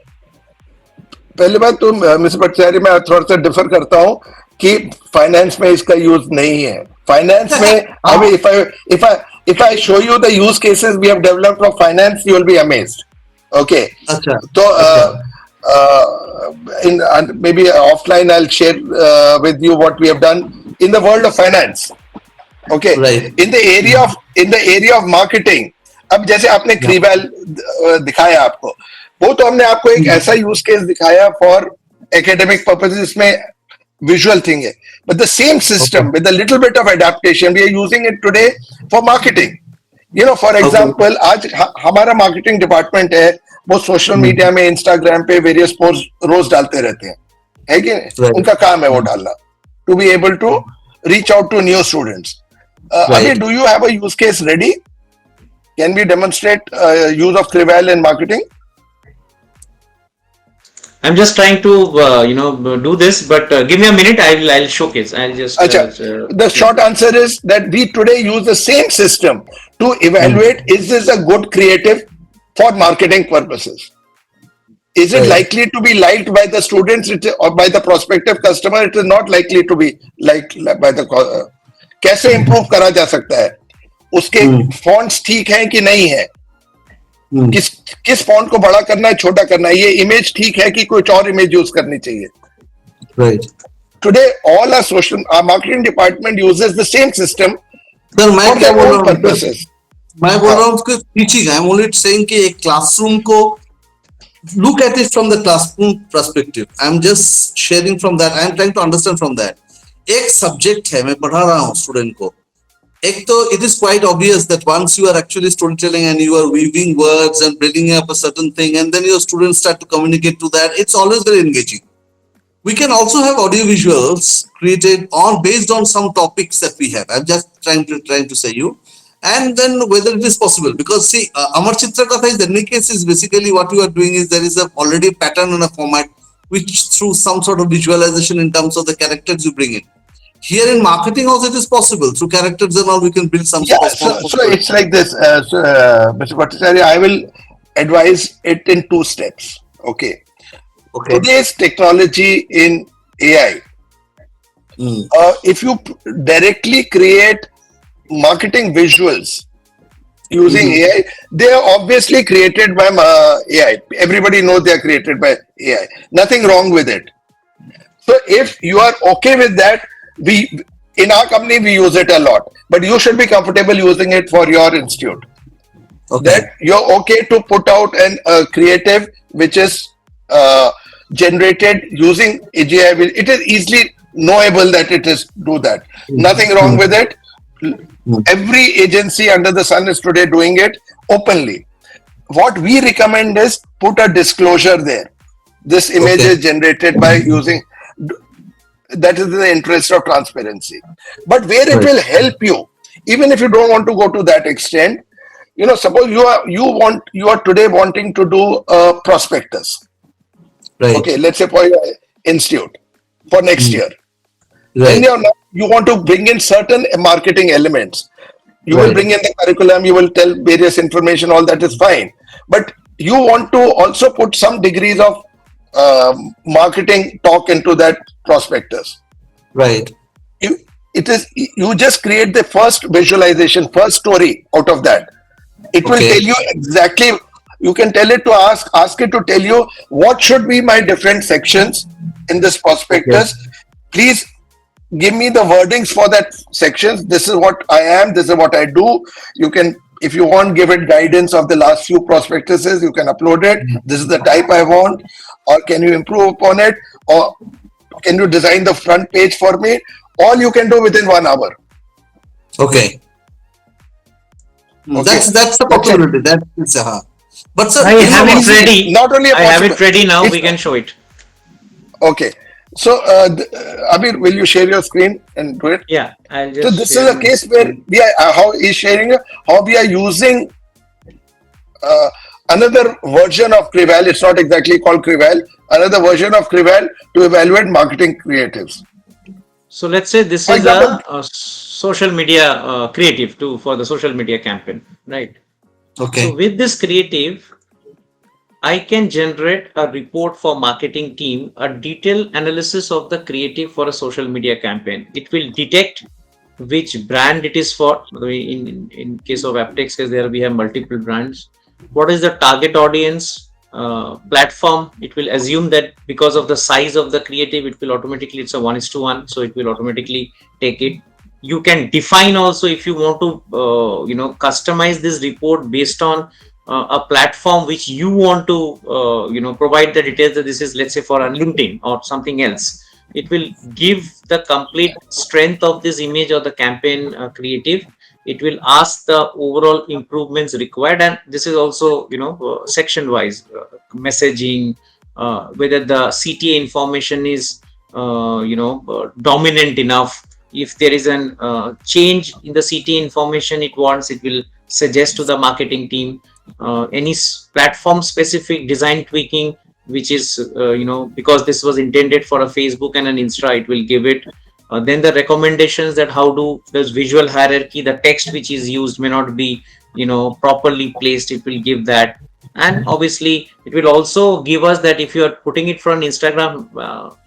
पहली बात तो मिस्टर भट्टाचार्य, मैं थोड़ा सा डिफर करता हूँ कि फाइनेंस में इसका यूज नहीं है. फाइनेंस में अभी if I show you the use cases we have developed for finance, you will be amazed. Okay. अच्छा. So in maybe offline I'll share with you what we have done in the world of finance. Okay. Right. In the area of marketing, अब जैसे आपने क्रीवेल दिखाया आपको, वो तो हमने आपको एक ऐसा यूज केस दिखाया फॉर एकेडमिक पर्पसेस, इसमें विजुअल थिंग है. But the same system with a little bit of adaptation we are using it today for marketing. For example, आज हमारा मार्केटिंग डिपार्टमेंट है, वो सोशल मीडिया में, इंस्टाग्राम पे various post रोज डालते रहते हैं, है कि नहीं? उनका काम है वो डालना, to be able to reach out to new students. Abhi, do you have a use case ready? Can we demonstrate use of Crivel in marketing? I'm just trying to do this, but give me a minute. I'll showcase. I'll just. The short answer is that we today use the same system to evaluate is this a good creative for marketing purposes. Is it likely to be liked by the students or by the prospective customer? It is not likely to be liked by the कैसे improve करा जा सकता है, उसके fonts ठीक हैं कि नहीं है, किस किस font को बड़ा करना है छोटा करना है, ये image ठीक है कि कुछ और image use करनी चाहिए. Right. Today all our marketing department uses the same system Sir, for their own purposes. मैं बोल रहा हूँ उसको teaching. I'm only saying कि एक classroom को look at it from the classroom perspective. I'm just sharing from that. I'm trying to understand from that. एक subject है, मैं पढ़ा रहा हूँ student को. एक तो it is quite obvious that once you are actually storytelling and you are weaving words and bringing up a certain thing, and then your students start to communicate to that, it's always very engaging. We can also have audio visuals created on based on some topics that we have. I'm just trying to say you. And then whether it is possible, because see, Amar Chitra Katha is, in any case, is basically what you are doing is there is a already pattern and a format which through some sort of visualization in terms of the characters you bring in. Here in marketing also it is possible through characters and all we can build some sort of so it's like this, Mr. Bhattacharya, I will advise it in 2 steps. Okay. Today's technology in AI, if you directly create marketing visuals using AI, they are obviously created by AI. Everybody knows they are created by AI. Nothing wrong with it. So if you are okay with that, we in our company we use it a lot, but you should be comfortable using it for your institute. That you're okay to put out a creative which is generated using AGI. It is easily knowable that it is do that. Nothing wrong with it. Every agency under the sun is today doing it openly. What we recommend is put a disclosure there. This image is generated by using, that is in the interest of transparency. But where it will help you, even if you don't want to go to that extent, suppose you are today wanting to do a prospectus. Okay, let's say for your institute for next year. Then you want to bring in certain marketing elements. You will bring in the curriculum, you will tell various information, all that is fine. But you want to also put some degrees of marketing talk into that prospectus. Right. You just create the first visualization, first story out of that. It will tell you exactly. You can tell it to ask it to tell you what should be my different sections in this prospectus. Please give me the wordings for that sections. This is what I am. This is what I do. You can, if you want, give it guidance of the last few prospectuses. You can upload it. This is the type I want, or can you improve upon it, or can you design the front page for me? All you can do within 1 hour. Okay. That's the possibility. That is But sir, I have it ready. Not only I have it ready now. We can show it. Okay. So, Abir, will you share your screen and do it? Yeah, I'll just. So this is a case where we are how he's sharing how we are using another version of Creval. It's not exactly called Creval. Another version of Creval to evaluate marketing creatives. So let's say this is a social media creative for the social media campaign, right? Okay. So with this creative, I can generate a report for marketing team, a detailed analysis of the creative for a social media campaign. It will detect which brand it is for. In case of Aptex, there we have multiple brands. What is the target audience, platform? It will assume that because of the size of the creative, it will automatically, it's a 1:1, so it will automatically take it. You can define also if you want to, customize this report based on a platform which you want to, provide the details that this is, let's say, for a LinkedIn or something else. It will give the complete strength of this image or the campaign creative. It will ask the overall improvements required, and this is also, section wise messaging, whether the CTA information is, dominant enough. If there is an change in the CTA information it wants, it will suggest to the marketing team. Any platform specific design tweaking, which is, because this was intended for a Facebook and an Insta, it will give it. Then the recommendations that how do this visual hierarchy, the text which is used may not be, properly placed, it will give that. And obviously it will also give us that if you are putting it from Instagram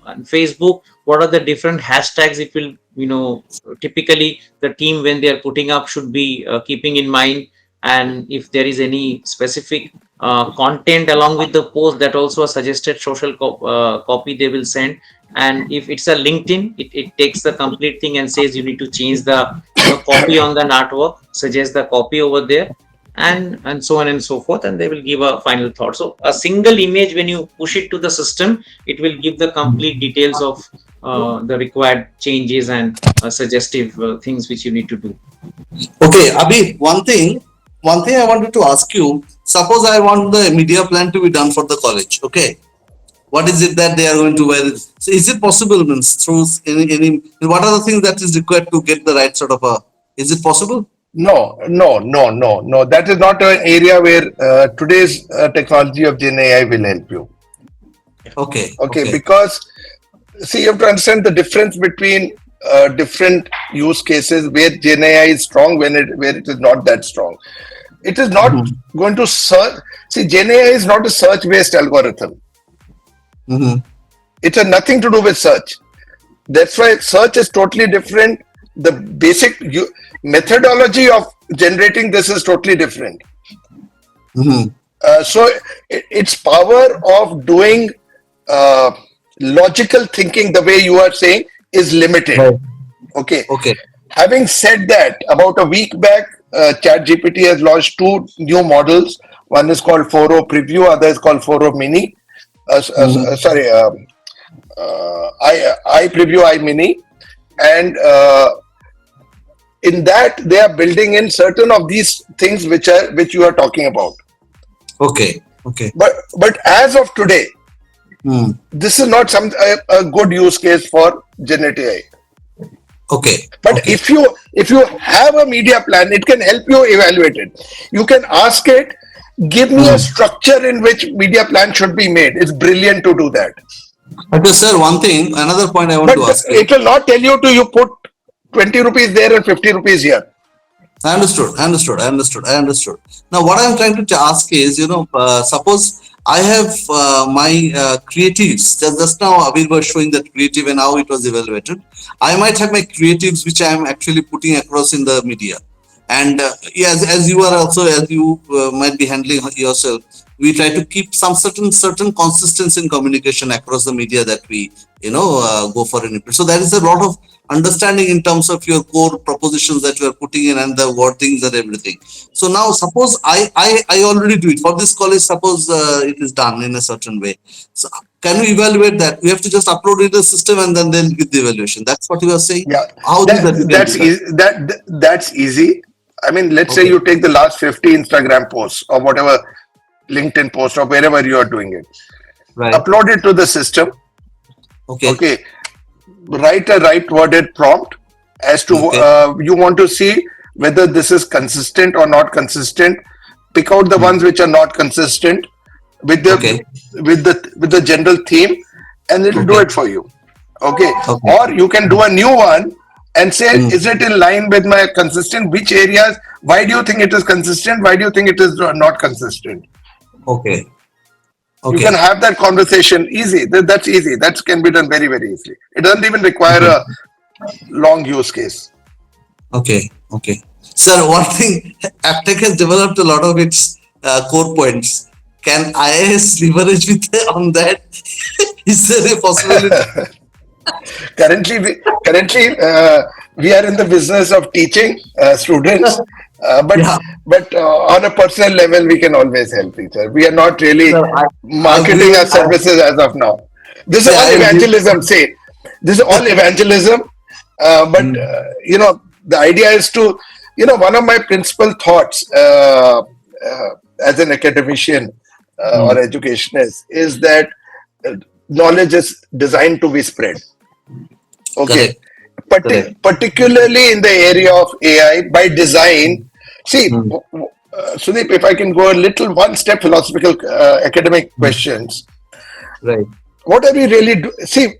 and Facebook, what are the different hashtags it will, typically the team when they are putting up should be keeping in mind. And if there is any specific content along with the post, that also a suggested social copy they will send. And if it's a LinkedIn, it takes the complete thing and says you need to change the copy on the artwork, suggest the copy over there, and so on and so forth, and they will give a final thought. So a single image, when you push it to the system, it will give the complete details of the required changes and suggestive things which you need to do. Okay, Abhi, one thing I wanted to ask you. Suppose I want the media plan to be done for the college. Okay, what is it that they are going to wear? So is it possible? Means through any what are the things that is required to get the right sort of a? Is it possible? No, no, no, no, no. That is not an area where today's technology of Gen AI will help you. Okay, because see, you have to understand the difference between different use cases where Gen AI is strong where it is not that strong. It is not going to search. See, Gen AI is not a search-based algorithm. It has nothing to do with search. That's why search is totally different. The basic methodology of generating this is totally different. So its power of doing logical thinking, the way you are saying, is limited. Okay. Having said that, about a week back, ChatGPT has launched 2 new models. One is called 4.0 Preview, other is called 4.0 Mini. I Preview, I Mini, and in that they are building in certain of these things which you are talking about. Okay. But as of today, this is not a good use case for generative AI. But if you have a media plan, it can help you evaluate it. You can ask it, give me a structure in which media plan should be made. It's brilliant to do that. Okay, sir, another point I want to ask you. It will not tell you to you put 20 rupees there and 50 rupees here. I understood. Now, what I'm trying to ask is, suppose I have my creatives. Just now, Abir was showing that creative and how it was evaluated. I might have my creatives which I am actually putting across in the media. And as you are also, as you might be handling yourself, we try to keep some certain consistency in communication across the media that we go for an input. So there is a lot of understanding in terms of your core propositions that you are putting in and the wordings and everything. So now suppose I already do it for this college. Suppose it is done in a certain way. So can we evaluate that? We have to just upload it to the system and then they'll give the evaluation. That's what you are saying. Yeah, that's easy. That's easy. I mean, let's say you take the last 50 Instagram posts or whatever LinkedIn post or wherever you are doing it. Right. Upload it to the system. Okay. Write a right worded prompt as to you want to see whether this is consistent or not consistent. Pick out the ones which are not consistent with the general theme, and it will do it for you. Okay. Or you can do a new one and say, is it in line with my consistent? Which areas? Why do you think it is consistent? Why do you think it is not consistent? You can have that conversation easy. That's easy. That can be done very, very easily. It doesn't even require a long use case. Okay. Sir, one thing, Aptech has developed a lot of its core points. Can IIS leverage on that? Is there a possibility? Currently, we are in the business of teaching students, but on a personal level, we can always help each other. We are not really marketing our services as of now. This is all evangelism. This is all evangelism. But the idea is to, one of my principal thoughts as an academician or educationist is that knowledge is designed to be spread. Okay. Particularly in the area of AI, by design. See, Sudeep, if I can go one step philosophical academic questions. Right. What are we really doing? See,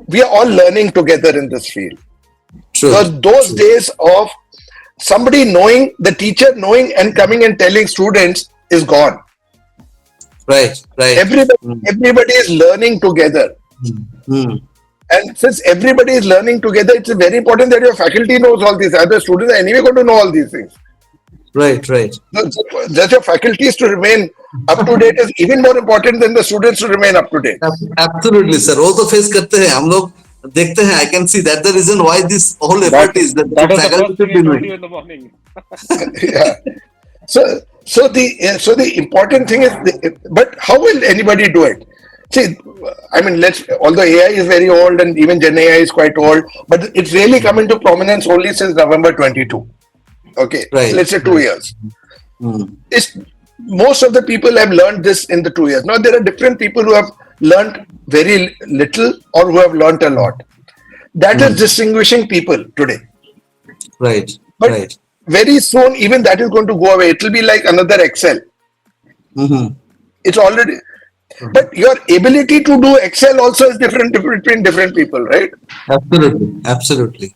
we are all learning together in this field. Because those days of somebody knowing, the teacher knowing and coming and telling students is gone. Right. Everybody is learning together. And since everybody is learning together, it's very important that your faculty knows all these. Other students are anyway going to know all these things. Right. That your faculties to remain up to date is even more important than the students to remain up to date. Absolutely, sir. वो तो face करते हैं हम लोग देखते हैं. I can see that the reason why this whole effort is that That is the faculty first thing should I be told doing. you in the morning. Yeah. So the important thing is, but how will anybody do it? See, I mean, although AI is very old and even Gen AI is quite old, but it's really come into prominence only since November 22. Okay, Right. let's say 2 years. Most of the people have learned this in the 2 years. Now, there are different people who have learned very little or who have learned a lot. That is distinguishing people today. Right. But very soon, even that is going to go away. It will be like another Excel. It's already. But your ability to do Excel also is different between different people, right? Absolutely.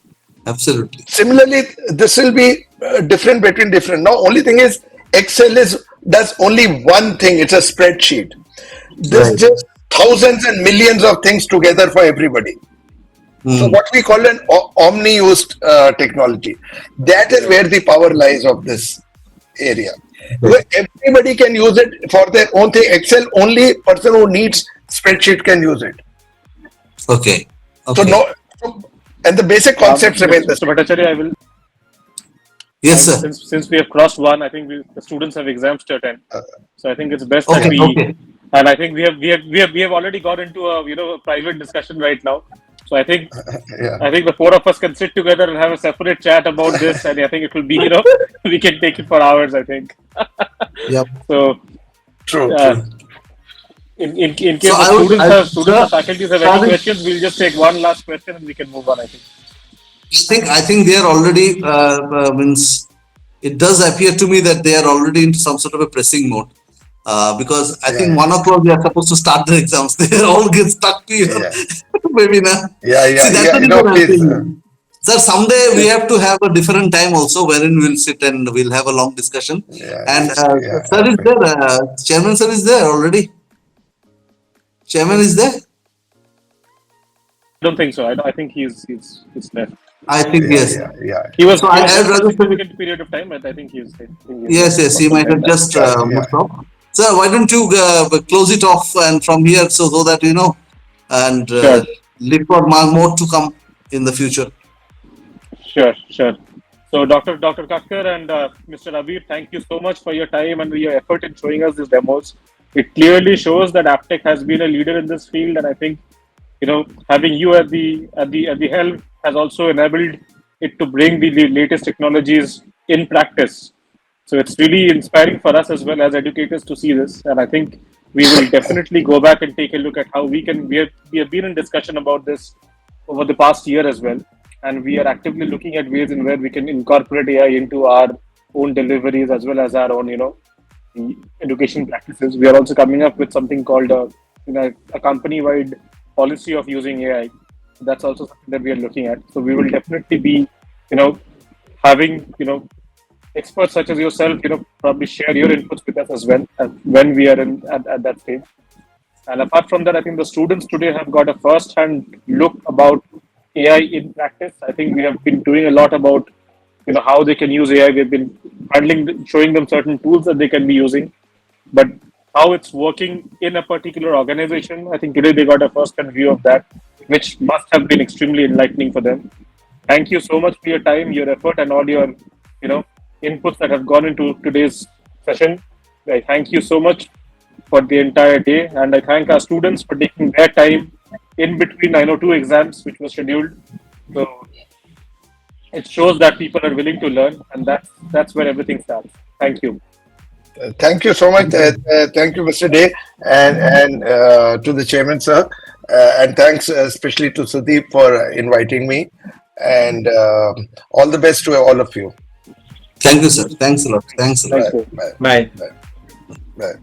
Similarly, this will be different between different. Now, only thing is, Excel does only one thing. It's a spreadsheet. This just thousands and millions of things together for everybody. So what we call an omni-used technology. That is where the power lies of this area. Where everybody can use it for their own thing. Excel, only person who needs spreadsheet can use it. Okay. So and the basic concepts remain the Mr. Bhattacharya, I will. Yes, sir. Since we have crossed one, I think the students have exams to attend. So I think it's best that we. Okay. And I think we have already got into a private discussion right now. So I think the four of us can sit together and have a separate chat about this, and I think it will be we can take it for hours. I think. Yep. So true. In case the students or faculties have any questions, we'll just take one last question and we can move on. I think they are already means. It does appear to me that they are already into some sort of a pressing mode. Because I think 1 o'clock they are supposed to start their exams. They all get stuck to maybe now. See, that's the please. Sir, someday we have to have a different time also wherein we'll sit and we'll have a long discussion. Sir is there. Chairman sir is there already. Chairman is there. don't think so. I think he's left. I think yes. He was. So I I'd rather a significant period of time, but I think he's. Yes. He might have just moved off. Sir, why don't you close it off and from here so that and look for more to come in the future. Sure. So, Dr. Kakkar and Mr. Abir, thank you so much for your time and your effort in showing us these demos. It clearly shows that Aptech has been a leader in this field, and I think having you at the helm has also enabled it to bring the latest technologies in practice. So it's really inspiring for us as well as educators to see this, and I think we will definitely go back and take a look at how we can. We have been in discussion about this over the past year as well, and we are actively looking at ways in where we can incorporate AI into our own deliveries as well as our own education practices. We are also coming up with something called a company-wide policy of using AI. That's also something that we are looking at. So we will definitely be having experts such as yourself probably share your inputs with us as well when we are at that stage. And apart from that, I think the students today have got a first-hand look about AI in practice. I think we have been doing a lot about how they can use AI. We've been showing them certain tools that they can be using, but how it's working in a particular organization, I think today they got a first-hand view of that, which must have been extremely enlightening for them. Thank you so much for your time, your effort, and all your inputs that have gone into today's session. I thank you so much for the entire day, and I thank our students for taking their time in between 2 exams which were scheduled. So it shows that people are willing to learn, and that's where everything starts. Thank you. Thank you so much. Thank you, Mr. Day, and to the chairman, sir. And thanks especially to Sudeep for inviting me. And all the best to all of you. Thank you, sir. Thanks a lot. Thanks a lot. Thank you. Bye. Bye.